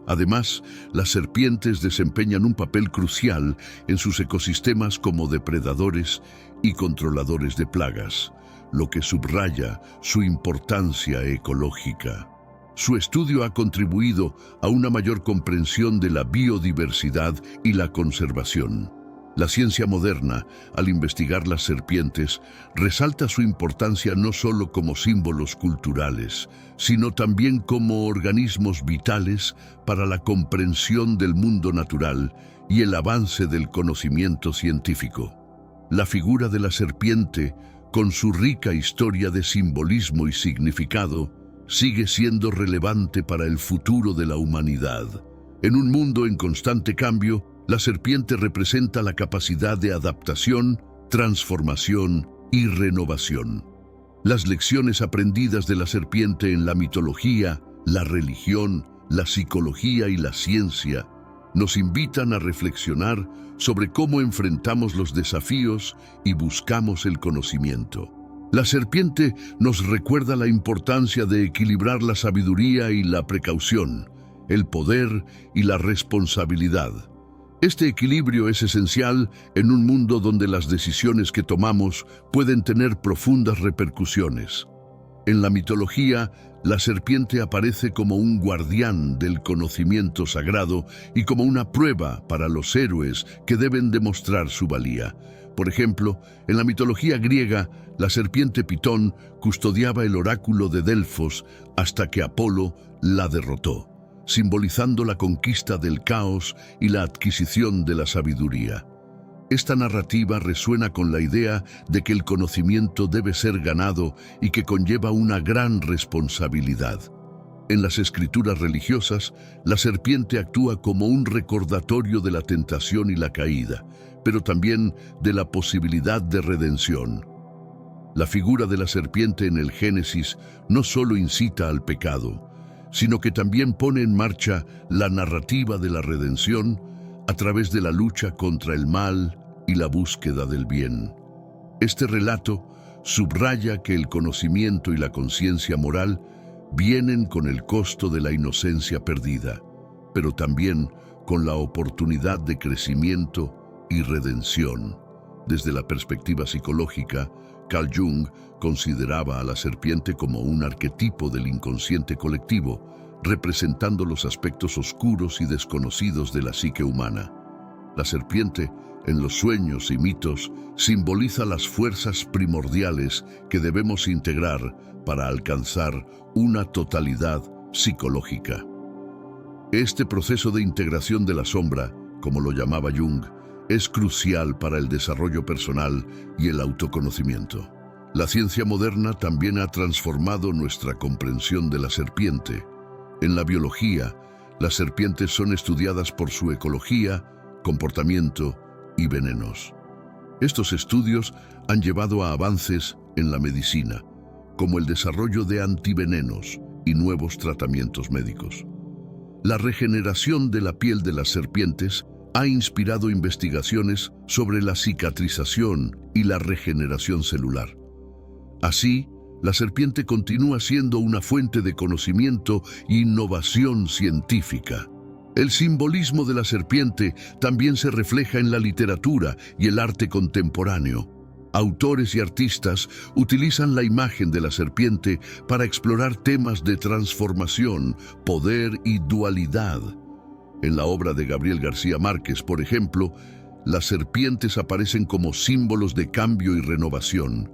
Además, las serpientes desempeñan un papel crucial en sus ecosistemas como depredadores y controladores de plagas, lo que subraya su importancia ecológica. Su estudio ha contribuido a una mayor comprensión de la biodiversidad y la conservación. La ciencia moderna, al investigar las serpientes, resalta su importancia no solo como símbolos culturales, sino también como organismos vitales para la comprensión del mundo natural y el avance del conocimiento científico. La figura de la serpiente, con su rica historia de simbolismo y significado, sigue siendo relevante para el futuro de la humanidad. En un mundo en constante cambio, la serpiente representa la capacidad de adaptación, transformación y renovación. Las lecciones aprendidas de la serpiente en la mitología, la religión, la psicología y la ciencia nos invitan a reflexionar sobre cómo enfrentamos los desafíos y buscamos el conocimiento. La serpiente nos recuerda la importancia de equilibrar la sabiduría y la precaución, el poder y la responsabilidad. Este equilibrio es esencial en un mundo donde las decisiones que tomamos pueden tener profundas repercusiones. En la mitología, la serpiente aparece como un guardián del conocimiento sagrado y como una prueba para los héroes que deben demostrar su valía. Por ejemplo, en la mitología griega, la serpiente Pitón custodiaba el oráculo de Delfos hasta que Apolo la derrotó, simbolizando la conquista del caos y la adquisición de la sabiduría. Esta narrativa resuena con la idea de que el conocimiento debe ser ganado y que conlleva una gran responsabilidad. En las escrituras religiosas, la serpiente actúa como un recordatorio de la tentación y la caída, pero también de la posibilidad de redención. La figura de la serpiente en el Génesis no solo incita al pecado, sino que también pone en marcha la narrativa de la redención a través de la lucha contra el mal y la búsqueda del bien. Este relato subraya que el conocimiento y la conciencia moral vienen con el costo de la inocencia perdida, pero también con la oportunidad de crecimiento y redención. Desde la perspectiva psicológica, Carl Jung consideraba a la serpiente como un arquetipo del inconsciente colectivo, representando los aspectos oscuros y desconocidos de la psique humana. La serpiente, en los sueños y mitos, simboliza las fuerzas primordiales que debemos integrar para alcanzar una totalidad psicológica. Este proceso de integración de la sombra, como lo llamaba Jung, es crucial para el desarrollo personal y el autoconocimiento. La ciencia moderna también ha transformado nuestra comprensión de la serpiente. En la biología, las serpientes son estudiadas por su ecología, comportamiento y venenos. Estos estudios han llevado a avances en la medicina, como el desarrollo de antivenenos y nuevos tratamientos médicos. La regeneración de la piel de las serpientes ha inspirado investigaciones sobre la cicatrización y la regeneración celular. Así, la serpiente continúa siendo una fuente de conocimiento e innovación científica. El simbolismo de la serpiente también se refleja en la literatura y el arte contemporáneo. Autores y artistas utilizan la imagen de la serpiente para explorar temas de transformación, poder y dualidad. En la obra de Gabriel García Márquez, por ejemplo, las serpientes aparecen como símbolos de cambio y renovación.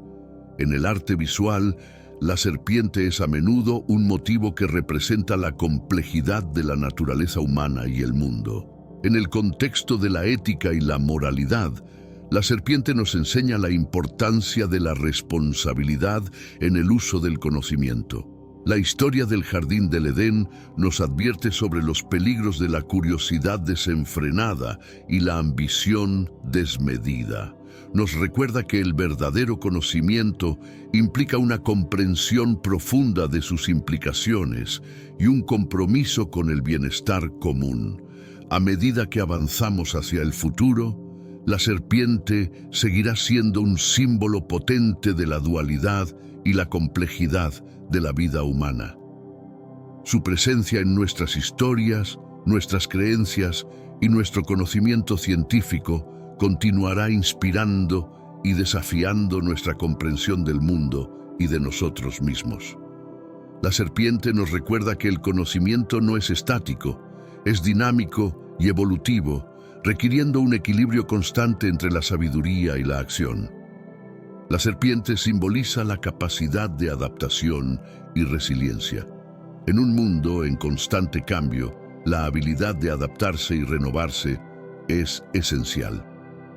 En el arte visual, la serpiente es a menudo un motivo que representa la complejidad de la naturaleza humana y el mundo. En el contexto de la ética y la moralidad, la serpiente nos enseña la importancia de la responsabilidad en el uso del conocimiento. La historia del Jardín del Edén nos advierte sobre los peligros de la curiosidad desenfrenada y la ambición desmedida. Nos recuerda que el verdadero conocimiento implica una comprensión profunda de sus implicaciones y un compromiso con el bienestar común. A medida que avanzamos hacia el futuro, la serpiente seguirá siendo un símbolo potente de la dualidad y la complejidad de la vida humana. Su presencia en nuestras historias, nuestras creencias y nuestro conocimiento científico continuará inspirando y desafiando nuestra comprensión del mundo y de nosotros mismos. La serpiente nos recuerda que el conocimiento no es estático, es dinámico y evolutivo, requiriendo un equilibrio constante entre la sabiduría y la acción. La serpiente simboliza la capacidad de adaptación y resiliencia. En un mundo en constante cambio, la habilidad de adaptarse y renovarse es esencial.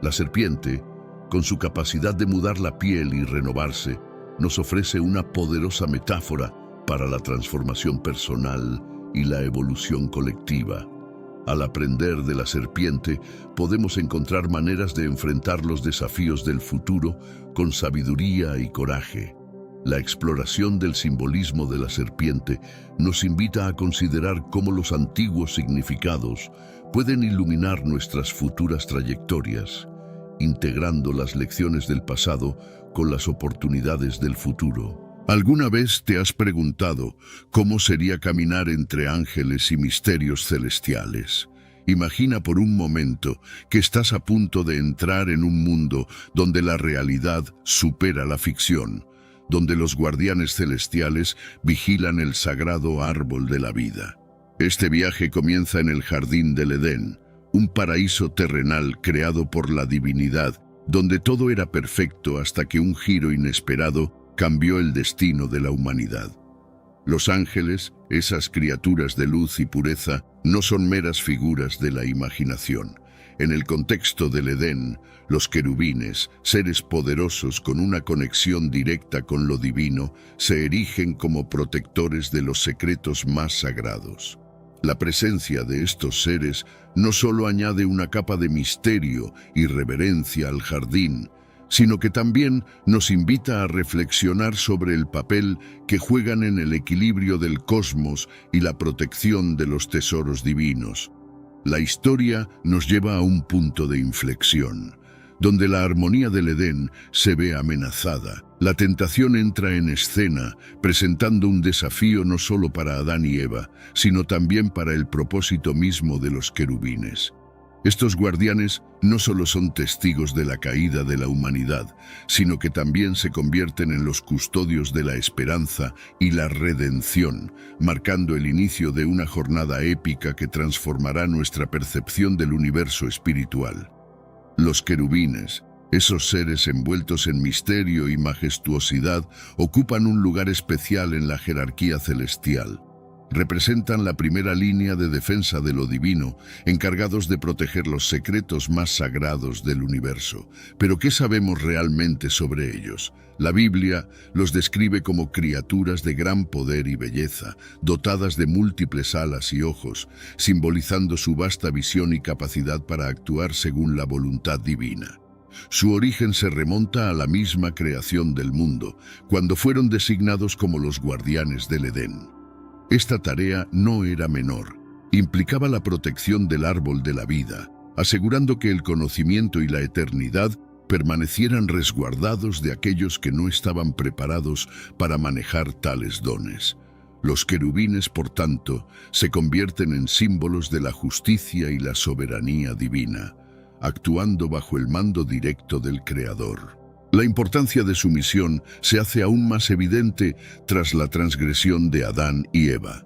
La serpiente, con su capacidad de mudar la piel y renovarse, nos ofrece una poderosa metáfora para la transformación personal y la evolución colectiva. Al aprender de la serpiente, podemos encontrar maneras de enfrentar los desafíos del futuro con sabiduría y coraje. La exploración del simbolismo de la serpiente nos invita a considerar cómo los antiguos significados pueden iluminar nuestras futuras trayectorias, integrando las lecciones del pasado con las oportunidades del futuro. ¿Alguna vez te has preguntado cómo sería caminar entre ángeles y misterios celestiales? Imagina por un momento que estás a punto de entrar en un mundo donde la realidad supera la ficción, donde los guardianes celestiales vigilan el sagrado árbol de la vida. Este viaje comienza en el jardín del Edén, un paraíso terrenal creado por la divinidad, donde todo era perfecto hasta que un giro inesperado cambió el destino de la humanidad. Los ángeles, esas criaturas de luz y pureza, no son meras figuras de la imaginación. En el contexto del Edén, los querubines, seres poderosos con una conexión directa con lo divino, se erigen como protectores de los secretos más sagrados. La presencia de estos seres no solo añade una capa de misterio y reverencia al jardín, sino que también nos invita a reflexionar sobre el papel que juegan en el equilibrio del cosmos y la protección de los tesoros divinos. La historia nos lleva a un punto de inflexión, donde la armonía del Edén se ve amenazada. La tentación entra en escena, presentando un desafío no solo para Adán y Eva, sino también para el propósito mismo de los querubines. Estos guardianes no solo son testigos de la caída de la humanidad, sino que también se convierten en los custodios de la esperanza y la redención, marcando el inicio de una jornada épica que transformará nuestra percepción del universo espiritual. Los querubines, esos seres envueltos en misterio y majestuosidad, ocupan un lugar especial en la jerarquía celestial. Representan la primera línea de defensa de lo divino, encargados de proteger los secretos más sagrados del universo. Pero ¿qué sabemos realmente sobre ellos? La Biblia los describe como criaturas de gran poder y belleza, dotadas de múltiples alas y ojos, simbolizando su vasta visión y capacidad para actuar según la voluntad divina. Su origen se remonta a la misma creación del mundo, cuando fueron designados como los guardianes del Edén. Esta tarea no era menor. Implicaba la protección del árbol de la vida, asegurando que el conocimiento y la eternidad permanecieran resguardados de aquellos que no estaban preparados para manejar tales dones. Los querubines, por tanto, se convierten en símbolos de la justicia y la soberanía divina, actuando bajo el mando directo del Creador. La importancia de su misión se hace aún más evidente tras la transgresión de Adán y Eva.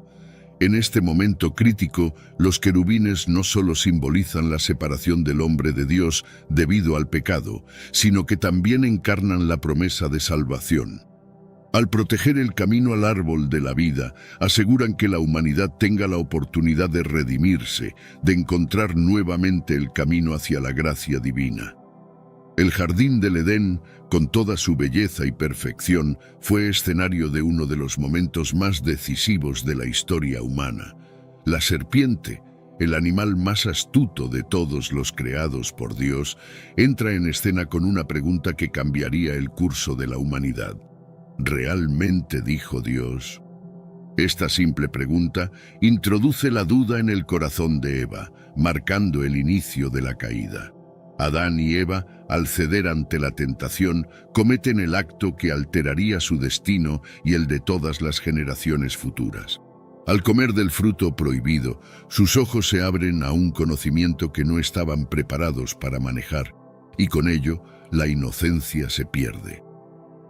En este momento crítico, los querubines no solo simbolizan la separación del hombre de Dios debido al pecado, sino que también encarnan la promesa de salvación. Al proteger el camino al árbol de la vida, aseguran que la humanidad tenga la oportunidad de redimirse, de encontrar nuevamente el camino hacia la gracia divina. El jardín del Edén, con toda su belleza y perfección, fue escenario de uno de los momentos más decisivos de la historia humana. La serpiente, el animal más astuto de todos los creados por Dios, entra en escena con una pregunta que cambiaría el curso de la humanidad. ¿Realmente dijo Dios? Esta simple pregunta introduce la duda en el corazón de Eva, marcando el inicio de la caída. Adán y Eva, al ceder ante la tentación, cometen el acto que alteraría su destino y el de todas las generaciones futuras. Al comer del fruto prohibido, sus ojos se abren a un conocimiento que no estaban preparados para manejar, y con ello, la inocencia se pierde.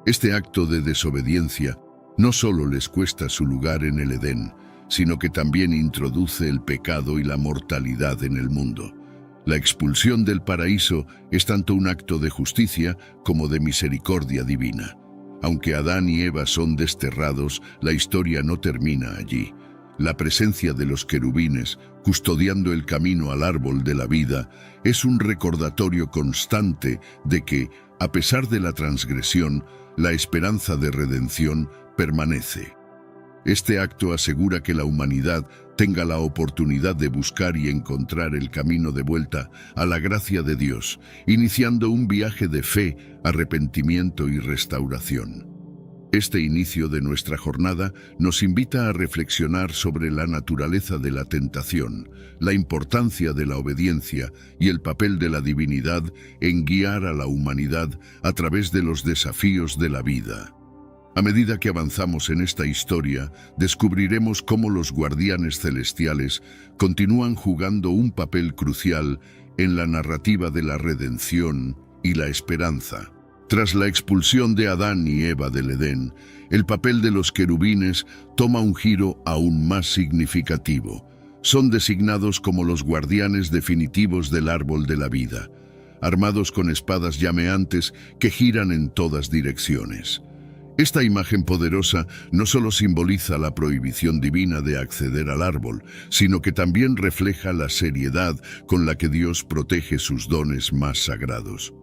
Este acto de desobediencia no solo les cuesta su lugar en el Edén, sino que también introduce el pecado y la mortalidad en el mundo. La expulsión del paraíso es tanto un acto de justicia como de misericordia divina. Aunque Adán y Eva son desterrados, la historia no termina allí. La presencia de los querubines, custodiando el camino al árbol de la vida, es un recordatorio constante de que, a pesar de la transgresión, la esperanza de redención permanece. Este acto asegura que la humanidad tenga la oportunidad de buscar y encontrar el camino de vuelta a la gracia de Dios, iniciando un viaje de fe, arrepentimiento y restauración. Este inicio de nuestra jornada nos invita a reflexionar sobre la naturaleza de la tentación, la importancia de la obediencia y el papel de la divinidad en guiar a la humanidad a través de los desafíos de la vida. A medida que avanzamos en esta historia, descubriremos cómo los guardianes celestiales continúan jugando un papel crucial en la narrativa de la redención y la esperanza. Tras la expulsión de Adán y Eva del Edén, el papel de los querubines toma un giro aún más significativo. Son designados como los guardianes definitivos del árbol de la vida, armados con espadas llameantes que giran en todas direcciones. Esta imagen poderosa no solo simboliza la prohibición divina de acceder al árbol, sino que también refleja la seriedad con la que Dios protege sus dones más sagrados.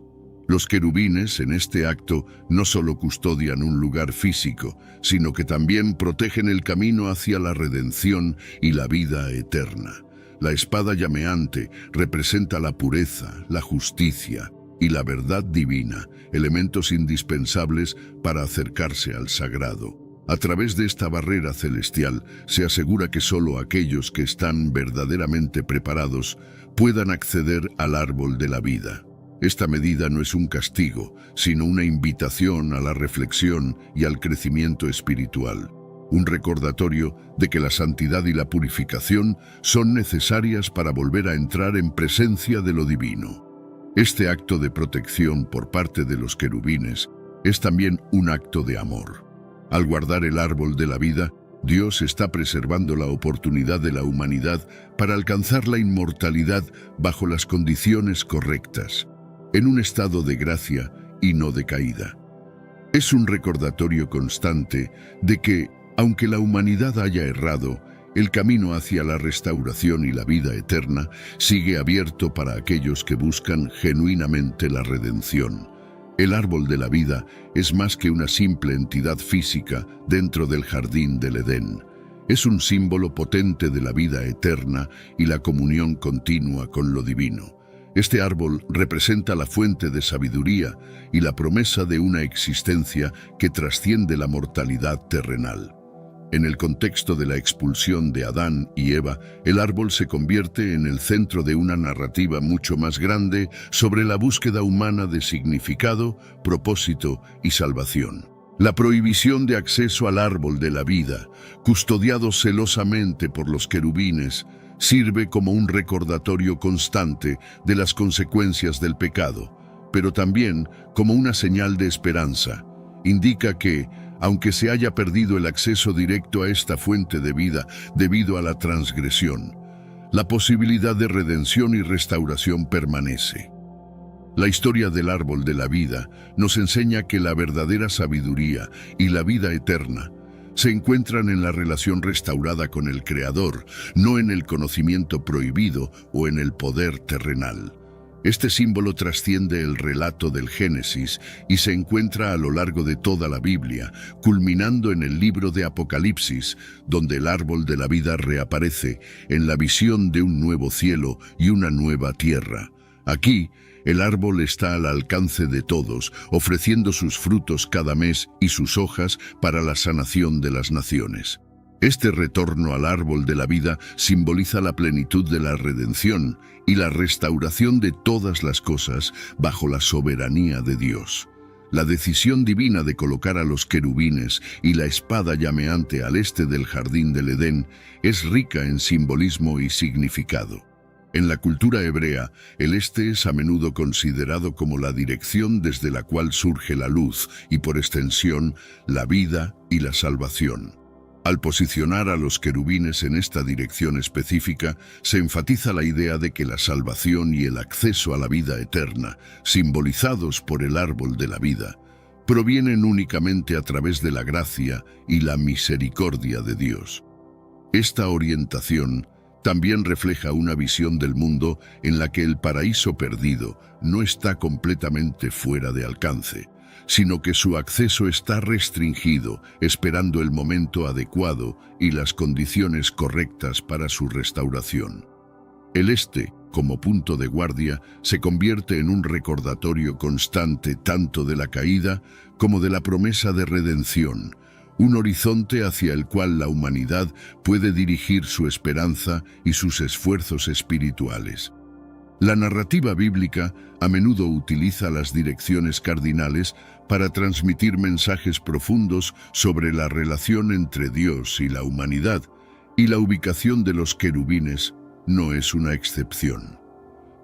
Los querubines, en este acto, no solo custodian un lugar físico, sino que también protegen el camino hacia la redención y la vida eterna. La espada llameante representa la pureza, la justicia y la verdad divina, elementos indispensables para acercarse al sagrado. A través de esta barrera celestial se asegura que solo aquellos que están verdaderamente preparados puedan acceder al árbol de la vida. Esta medida no es un castigo, sino una invitación a la reflexión y al crecimiento espiritual. Un recordatorio de que la santidad y la purificación son necesarias para volver a entrar en presencia de lo divino. Este acto de protección por parte de los querubines es también un acto de amor. Al guardar el árbol de la vida, Dios está preservando la oportunidad de la humanidad para alcanzar la inmortalidad bajo las condiciones correctas, en un estado de gracia y no de caída. Es un recordatorio constante de que, aunque la humanidad haya errado, el camino hacia la restauración y la vida eterna sigue abierto para aquellos que buscan genuinamente la redención. El árbol de la vida es más que una simple entidad física dentro del jardín del Edén. Es un símbolo potente de la vida eterna y la comunión continua con lo divino. Este árbol representa la fuente de sabiduría y la promesa de una existencia que trasciende la mortalidad terrenal. En el contexto de la expulsión de Adán y Eva, el árbol se convierte en el centro de una narrativa mucho más grande sobre la búsqueda humana de significado, propósito y salvación. La prohibición de acceso al árbol de la vida, custodiado celosamente por los querubines, sirve como un recordatorio constante de las consecuencias del pecado, pero también como una señal de esperanza. Indica que, aunque se haya perdido el acceso directo a esta fuente de vida debido a la transgresión, la posibilidad de redención y restauración permanece. La historia del árbol de la vida nos enseña que la verdadera sabiduría y la vida eterna se encuentran en la relación restaurada con el Creador, no en el conocimiento prohibido o en el poder terrenal. Este símbolo trasciende el relato del Génesis y se encuentra a lo largo de toda la Biblia, culminando en el libro de Apocalipsis, donde el árbol de la vida reaparece en la visión de un nuevo cielo y una nueva tierra. Aquí, el árbol está al alcance de todos, ofreciendo sus frutos cada mes y sus hojas para la sanación de las naciones. Este retorno al árbol de la vida simboliza la plenitud de la redención y la restauración de todas las cosas bajo la soberanía de Dios. La decisión divina de colocar a los querubines y la espada llameante al este del jardín del Edén es rica en simbolismo y significado. En la cultura hebrea, el este es a menudo considerado como la dirección desde la cual surge la luz y, por extensión, la vida y la salvación. Al posicionar a los querubines en esta dirección específica, se enfatiza la idea de que la salvación y el acceso a la vida eterna, simbolizados por el árbol de la vida, provienen únicamente a través de la gracia y la misericordia de Dios. Esta orientación también refleja una visión del mundo en la que el paraíso perdido no está completamente fuera de alcance, sino que su acceso está restringido, esperando el momento adecuado y las condiciones correctas para su restauración. El este, como punto de guardia, se convierte en un recordatorio constante tanto de la caída como de la promesa de redención, un horizonte hacia el cual la humanidad puede dirigir su esperanza y sus esfuerzos espirituales. La narrativa bíblica a menudo utiliza las direcciones cardinales para transmitir mensajes profundos sobre la relación entre Dios y la humanidad, y la ubicación de los querubines no es una excepción.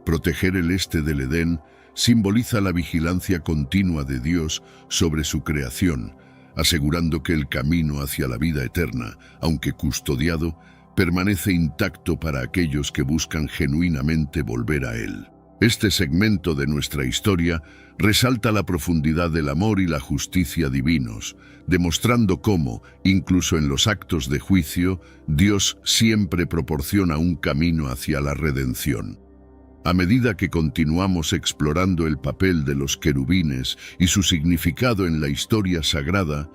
Proteger el este del Edén simboliza la vigilancia continua de Dios sobre su creación, asegurando que el camino hacia la vida eterna, aunque custodiado, permanece intacto para aquellos que buscan genuinamente volver a Él. Este segmento de nuestra historia resalta la profundidad del amor y la justicia divinos, demostrando cómo, incluso en los actos de juicio, Dios siempre proporciona un camino hacia la redención. A medida que continuamos explorando el papel de los querubines y su significado en la historia sagrada,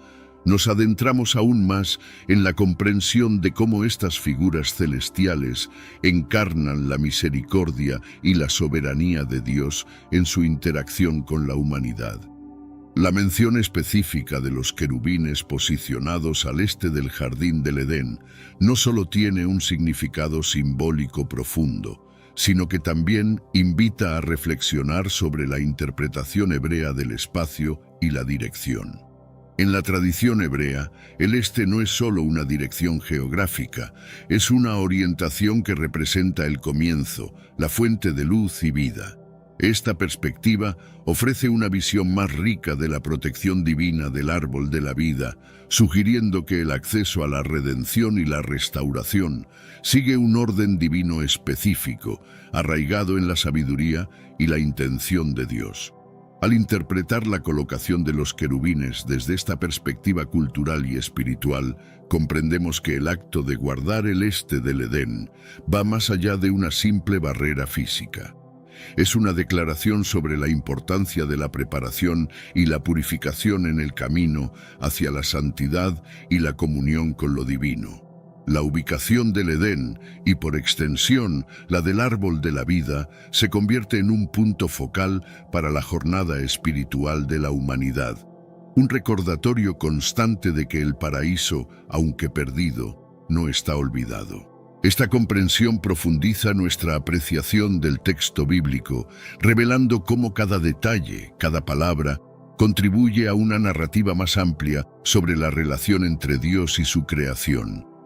nos adentramos aún más en la comprensión de cómo estas figuras celestiales encarnan la misericordia y la soberanía de Dios en su interacción con la humanidad. La mención específica de los querubines posicionados al este del jardín del Edén no solo tiene un significado simbólico profundo, sino que también invita a reflexionar sobre la interpretación hebrea del espacio y la dirección. En la tradición hebrea, el este no es solo una dirección geográfica, es una orientación que representa el comienzo, la fuente de luz y vida. Esta perspectiva ofrece una visión más rica de la protección divina del árbol de la vida, sugiriendo que el acceso a la redención y la restauración sigue un orden divino específico, arraigado en la sabiduría y la intención de Dios. Al interpretar la colocación de los querubines desde esta perspectiva cultural y espiritual, comprendemos que el acto de guardar el este del Edén va más allá de una simple barrera física. Es una declaración sobre la importancia de la preparación y la purificación en el camino hacia la santidad y la comunión con lo divino. La ubicación del Edén, y por extensión la del árbol de la vida, se convierte en un punto focal para la jornada espiritual de la humanidad. Un recordatorio constante de que el paraíso, aunque perdido, no está olvidado. Esta comprensión profundiza nuestra apreciación del texto bíblico, revelando cómo cada detalle, cada palabra, contribuye a una narrativa más amplia sobre la relación entre Dios y su creación.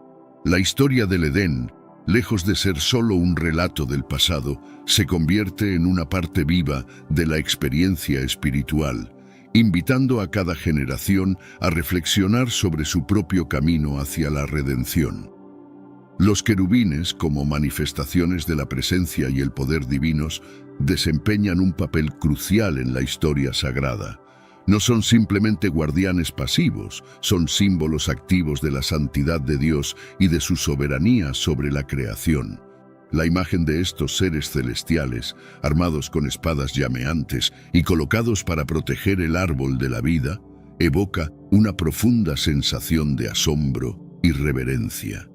La historia del Edén, lejos de ser solo un relato del pasado, se convierte en una parte viva de la experiencia espiritual, invitando a cada generación a reflexionar sobre su propio camino hacia la redención. Los querubines, como manifestaciones de la presencia y el poder divinos, desempeñan un papel crucial en la historia sagrada. No son simplemente guardianes pasivos, son símbolos activos de la santidad de Dios y de su soberanía sobre la creación. La imagen de estos seres celestiales, armados con espadas llameantes y colocados para proteger el árbol de la vida, evoca una profunda sensación de asombro y reverencia.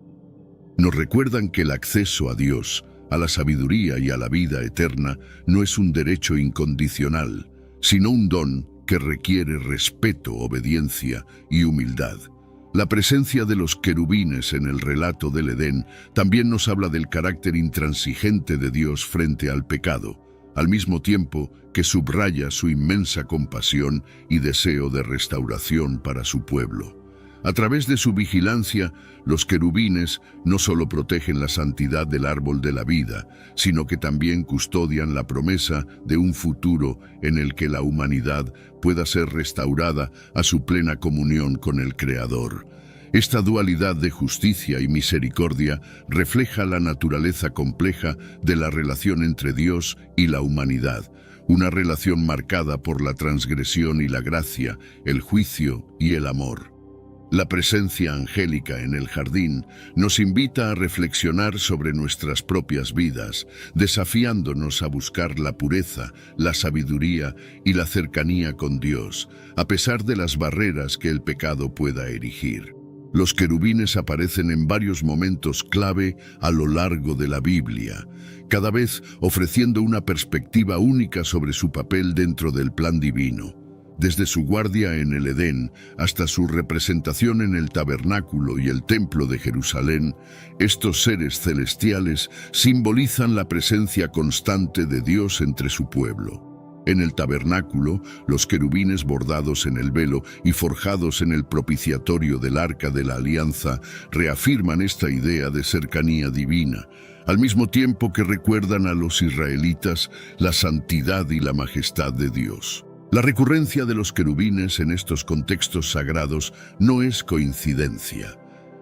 Nos recuerdan que el acceso a Dios, a la sabiduría y a la vida eterna no es un derecho incondicional, sino un don que requiere respeto, obediencia y humildad. La presencia de los querubines en el relato del Edén también nos habla del carácter intransigente de Dios frente al pecado, al mismo tiempo que subraya su inmensa compasión y deseo de restauración para su pueblo. A través de su vigilancia, los querubines no solo protegen la santidad del árbol de la vida, sino que también custodian la promesa de un futuro en el que la humanidad pueda ser restaurada a su plena comunión con el Creador. Esta dualidad de justicia y misericordia refleja la naturaleza compleja de la relación entre Dios y la humanidad, una relación marcada por la transgresión y la gracia, el juicio y el amor. La presencia angélica en el jardín nos invita a reflexionar sobre nuestras propias vidas, desafiándonos a buscar la pureza, la sabiduría y la cercanía con Dios, a pesar de las barreras que el pecado pueda erigir. Los querubines aparecen en varios momentos clave a lo largo de la Biblia, cada vez ofreciendo una perspectiva única sobre su papel dentro del plan divino. Desde su guardia en el Edén hasta su representación en el tabernáculo y el templo de Jerusalén, estos seres celestiales simbolizan la presencia constante de Dios entre su pueblo. En el tabernáculo, los querubines bordados en el velo y forjados en el propiciatorio del Arca de la Alianza reafirman esta idea de cercanía divina, al mismo tiempo que recuerdan a los israelitas la santidad y la majestad de Dios. La recurrencia de los querubines en estos contextos sagrados no es coincidencia.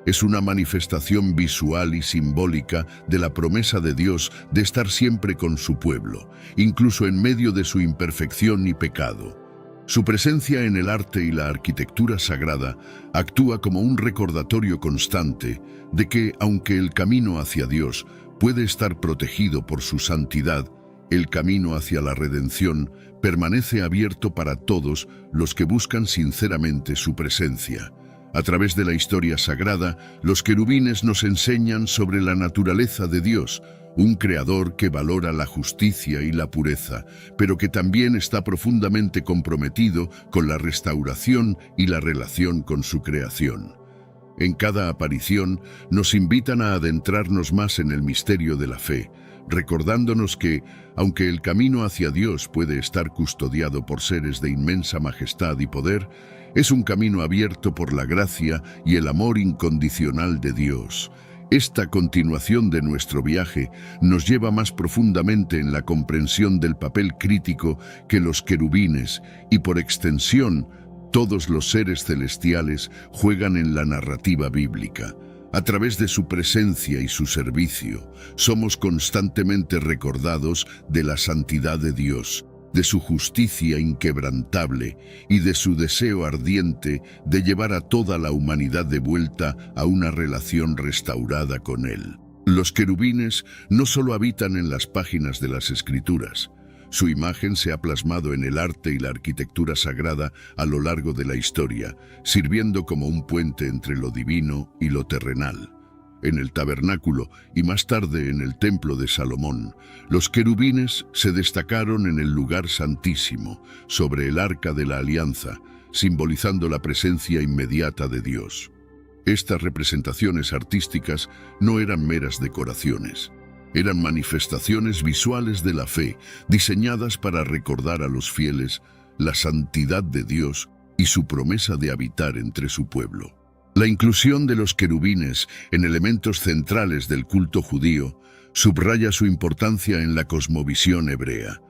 Es una manifestación visual y simbólica de la promesa de Dios de estar siempre con su pueblo, incluso en medio de su imperfección y pecado. Su presencia en el arte y la arquitectura sagrada actúa como un recordatorio constante de que, aunque el camino hacia Dios puede estar protegido por su santidad, el camino hacia la redención permanece abierto para todos los que buscan sinceramente su presencia. A través de la historia sagrada, los querubines nos enseñan sobre la naturaleza de Dios, un creador que valora la justicia y la pureza, pero que también está profundamente comprometido con la restauración y la relación con su creación. En cada aparición nos invitan a adentrarnos más en el misterio de la fe, recordándonos que, aunque el camino hacia Dios puede estar custodiado por seres de inmensa majestad y poder, es un camino abierto por la gracia y el amor incondicional de Dios. Esta continuación de nuestro viaje nos lleva más profundamente en la comprensión del papel crítico que los querubines y, por extensión, todos los seres celestiales juegan en la narrativa bíblica. A través de su presencia y su servicio, somos constantemente recordados de la santidad de Dios, de su justicia inquebrantable y de su deseo ardiente de llevar a toda la humanidad de vuelta a una relación restaurada con Él. Los querubines no solo habitan en las páginas de las Escrituras. Su imagen se ha plasmado en el arte y la arquitectura sagrada a lo largo de la historia, sirviendo como un puente entre lo divino y lo terrenal. En el tabernáculo y más tarde en el templo de Salomón, los querubines se destacaron en el lugar santísimo, sobre el Arca de la Alianza, simbolizando la presencia inmediata de Dios. Estas representaciones artísticas no eran meras decoraciones. Eran manifestaciones visuales de la fe, diseñadas para recordar a los fieles la santidad de Dios y su promesa de habitar entre su pueblo. La inclusión de los querubines en elementos centrales del culto judío subraya su importancia en la cosmovisión hebrea.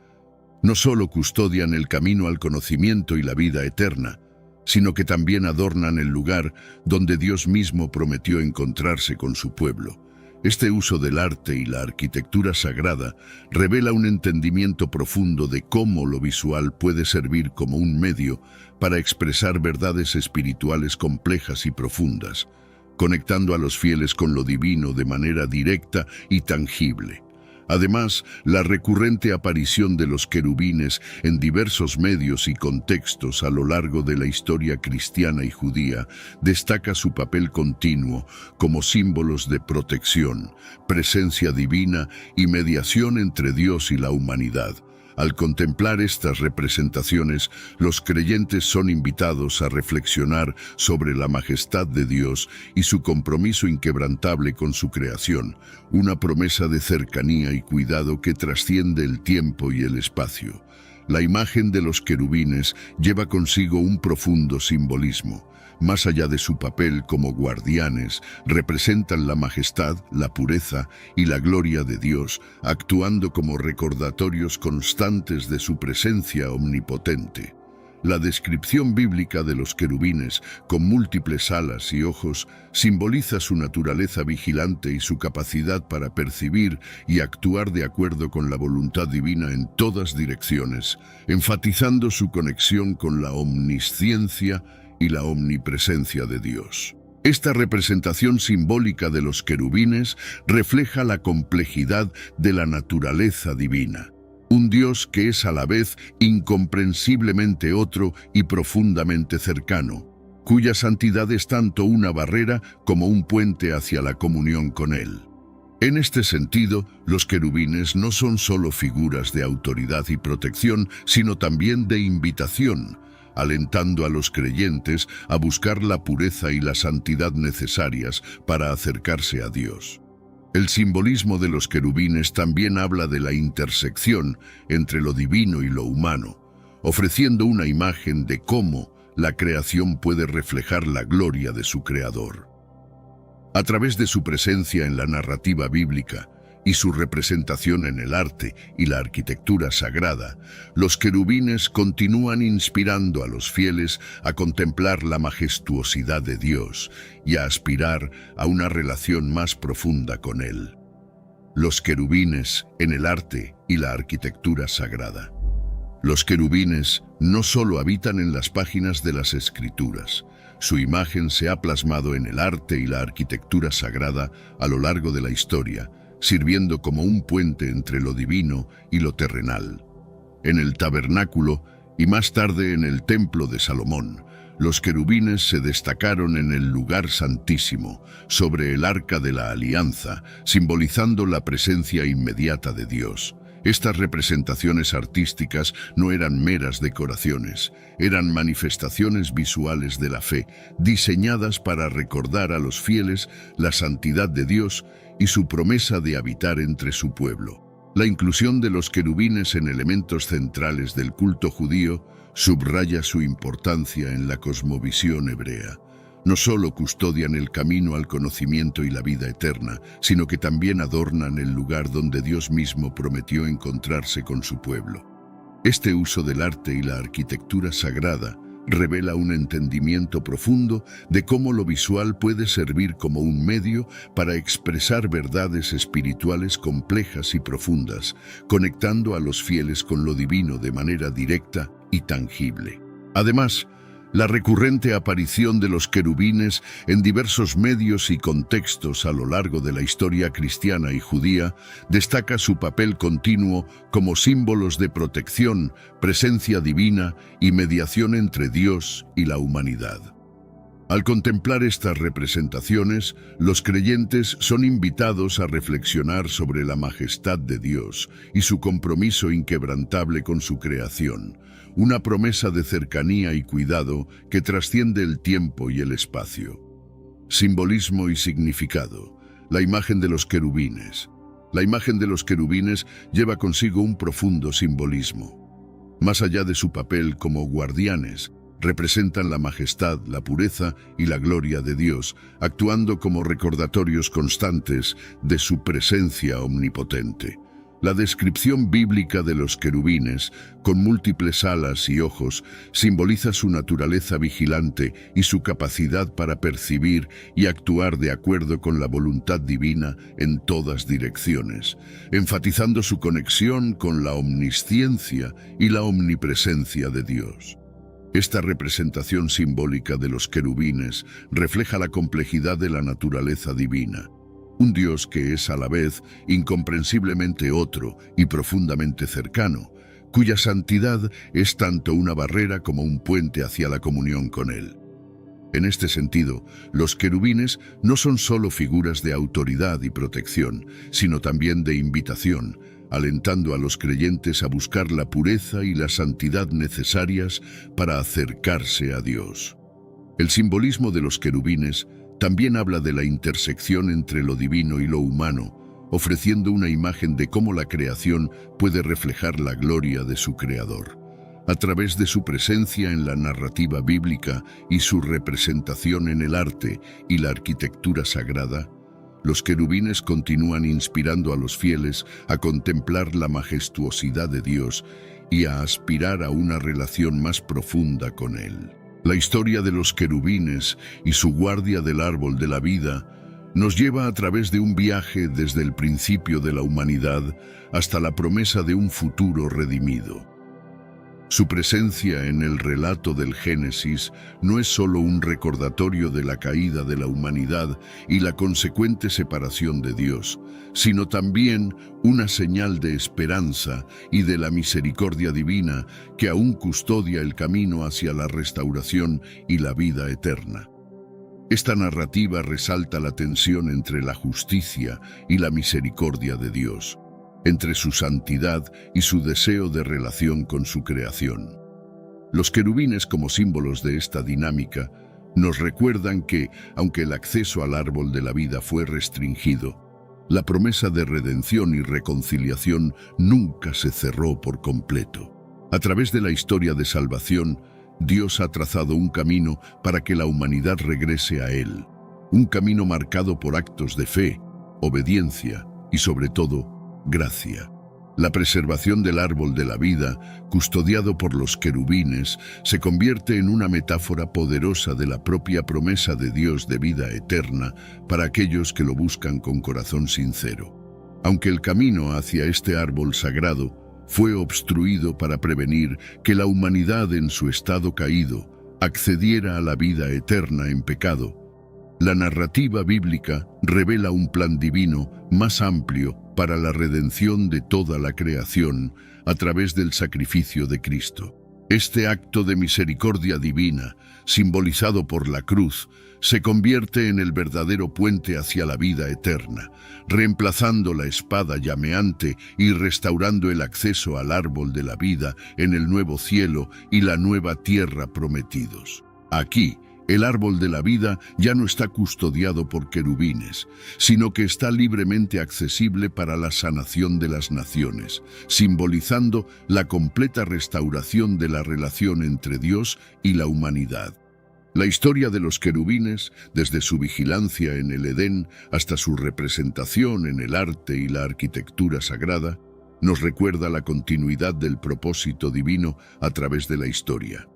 No solo custodian el camino al conocimiento y la vida eterna, sino que también adornan el lugar donde Dios mismo prometió encontrarse con su pueblo. Este uso del arte y la arquitectura sagrada revela un entendimiento profundo de cómo lo visual puede servir como un medio para expresar verdades espirituales complejas y profundas, conectando a los fieles con lo divino de manera directa y tangible. Además, la recurrente aparición de los querubines en diversos medios y contextos a lo largo de la historia cristiana y judía destaca su papel continuo como símbolos de protección, presencia divina y mediación entre Dios y la humanidad. Al contemplar estas representaciones, los creyentes son invitados a reflexionar sobre la majestad de Dios y su compromiso inquebrantable con su creación, una promesa de cercanía y cuidado que trasciende el tiempo y el espacio. La imagen de los querubines lleva consigo un profundo simbolismo. Más allá de su papel como guardianes, representan la majestad, la pureza y la gloria de Dios, actuando como recordatorios constantes de su presencia omnipotente. La descripción bíblica de los querubines, con múltiples alas y ojos, simboliza su naturaleza vigilante y su capacidad para percibir y actuar de acuerdo con la voluntad divina en todas direcciones, enfatizando su conexión con la omnisciencia y la omnipresencia de Dios. Esta representación simbólica de los querubines refleja la complejidad de la naturaleza divina. Un Dios que es a la vez incomprensiblemente otro y profundamente cercano, cuya santidad es tanto una barrera como un puente hacia la comunión con Él. En este sentido, los querubines no son solo figuras de autoridad y protección, sino también de invitación. alentando a los creyentes a buscar la pureza y la santidad necesarias para acercarse a Dios. El simbolismo de los querubines también habla de la intersección entre lo divino y lo humano, ofreciendo una imagen de cómo la creación puede reflejar la gloria de su Creador. A través de su presencia en la narrativa bíblica y su representación en el arte y la arquitectura sagrada, los querubines continúan inspirando a los fieles a contemplar la majestuosidad de Dios y a aspirar a una relación más profunda con Él. Los querubines en el arte y la arquitectura sagrada. Los querubines no solo habitan en las páginas de las Escrituras, su imagen se ha plasmado en el arte y la arquitectura sagrada a lo largo de la historia, sirviendo como un puente entre lo divino y lo terrenal. En el tabernáculo y más tarde en el templo de Salomón, los querubines se destacaron en el lugar santísimo, sobre el arca de la alianza, simbolizando la presencia inmediata de Dios. Estas representaciones artísticas no eran meras decoraciones, eran manifestaciones visuales de la fe, diseñadas para recordar a los fieles la santidad de Dios y su promesa de habitar entre su pueblo. La inclusión de los querubines en elementos centrales del culto judío subraya su importancia en la cosmovisión hebrea. No solo custodian el camino al conocimiento y la vida eterna, sino que también adornan el lugar donde Dios mismo prometió encontrarse con su pueblo. Este uso del arte y la arquitectura sagrada revela un entendimiento profundo de cómo lo visual puede servir como un medio para expresar verdades espirituales complejas y profundas, conectando a los fieles con lo divino de manera directa y tangible. Además, la recurrente aparición de los querubines en diversos medios y contextos a lo largo de la historia cristiana y judía destaca su papel continuo como símbolos de protección, presencia divina y mediación entre Dios y la humanidad. Al contemplar estas representaciones, los creyentes son invitados a reflexionar sobre la majestad de Dios y su compromiso inquebrantable con su creación, una promesa de cercanía y cuidado que trasciende el tiempo y el espacio. Simbolismo y significado. La imagen de los querubines. La imagen de los querubines lleva consigo un profundo simbolismo. Más allá de su papel como guardianes, representan la majestad, la pureza y la gloria de Dios, actuando como recordatorios constantes de su presencia omnipotente. La descripción bíblica de los querubines, con múltiples alas y ojos, simboliza su naturaleza vigilante y su capacidad para percibir y actuar de acuerdo con la voluntad divina en todas direcciones, enfatizando su conexión con la omnisciencia y la omnipresencia de Dios. Esta representación simbólica de los querubines refleja la complejidad de la naturaleza divina. Un Dios que es a la vez incomprensiblemente otro y profundamente cercano, cuya santidad es tanto una barrera como un puente hacia la comunión con Él. En este sentido, los querubines no son solo figuras de autoridad y protección, sino también de invitación, alentando a los creyentes a buscar la pureza y la santidad necesarias para acercarse a Dios. El simbolismo de los querubines también habla de la intersección entre lo divino y lo humano, ofreciendo una imagen de cómo la creación puede reflejar la gloria de su Creador. A través de su presencia en la narrativa bíblica y su representación en el arte y la arquitectura sagrada, los querubines continúan inspirando a los fieles a contemplar la majestuosidad de Dios y a aspirar a una relación más profunda con Él. La historia de los querubines y su guardia del árbol de la vida nos lleva a través de un viaje desde el principio de la humanidad hasta la promesa de un futuro redimido. Su presencia en el relato del Génesis no es solo un recordatorio de la caída de la humanidad y la consecuente separación de Dios, sino también una señal de esperanza y de la misericordia divina que aún custodia el camino hacia la restauración y la vida eterna. Esta narrativa resalta la tensión entre la justicia y la misericordia de Dios, entre su santidad y su deseo de relación con su creación. Los querubines, como símbolos de esta dinámica, nos recuerdan que, aunque el acceso al árbol de la vida fue restringido, la promesa de redención y reconciliación nunca se cerró por completo. A través de la historia de salvación, Dios ha trazado un camino para que la humanidad regrese a Él. Un camino marcado por actos de fe, obediencia y, sobre todo, gracia. La preservación del árbol de la vida, custodiado por los querubines, se convierte en una metáfora poderosa de la propia promesa de Dios de vida eterna para aquellos que lo buscan con corazón sincero. Aunque el camino hacia este árbol sagrado fue obstruido para prevenir que la humanidad en su estado caído accediera a la vida eterna en pecado, la narrativa bíblica revela un plan divino más amplio para la redención de toda la creación a través del sacrificio de Cristo. Este acto de misericordia divina, simbolizado por la cruz, se convierte en el verdadero puente hacia la vida eterna, reemplazando la espada llameante y restaurando el acceso al árbol de la vida en el nuevo cielo y la nueva tierra prometidos. Aquí, el árbol de la vida ya no está custodiado por querubines, sino que está libremente accesible para la sanación de las naciones, simbolizando la completa restauración de la relación entre Dios y la humanidad. La historia de los querubines, desde su vigilancia en el Edén hasta su representación en el arte y la arquitectura sagrada, nos recuerda la continuidad del propósito divino a través de la historia.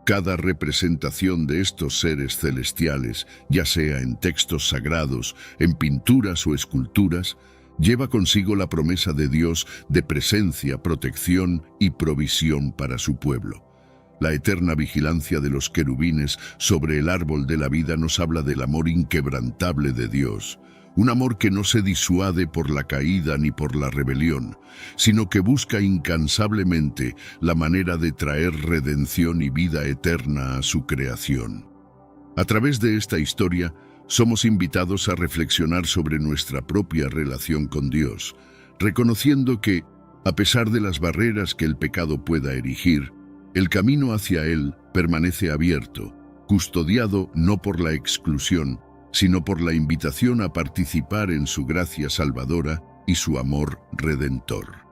Cada representación de estos seres celestiales, ya sea en textos sagrados, en pinturas o esculturas, lleva consigo la promesa de Dios de presencia, protección y provisión para su pueblo. La eterna vigilancia de los querubines sobre el árbol de la vida nos habla del amor inquebrantable de Dios, un amor que no se disuade por la caída ni por la rebelión, sino que busca incansablemente la manera de traer redención y vida eterna a su creación. A través de esta historia, somos invitados a reflexionar sobre nuestra propia relación con Dios, reconociendo que, a pesar de las barreras que el pecado pueda erigir, el camino hacia Él permanece abierto, custodiado no por la exclusión, sino por la invitación a participar en su gracia salvadora y su amor redentor.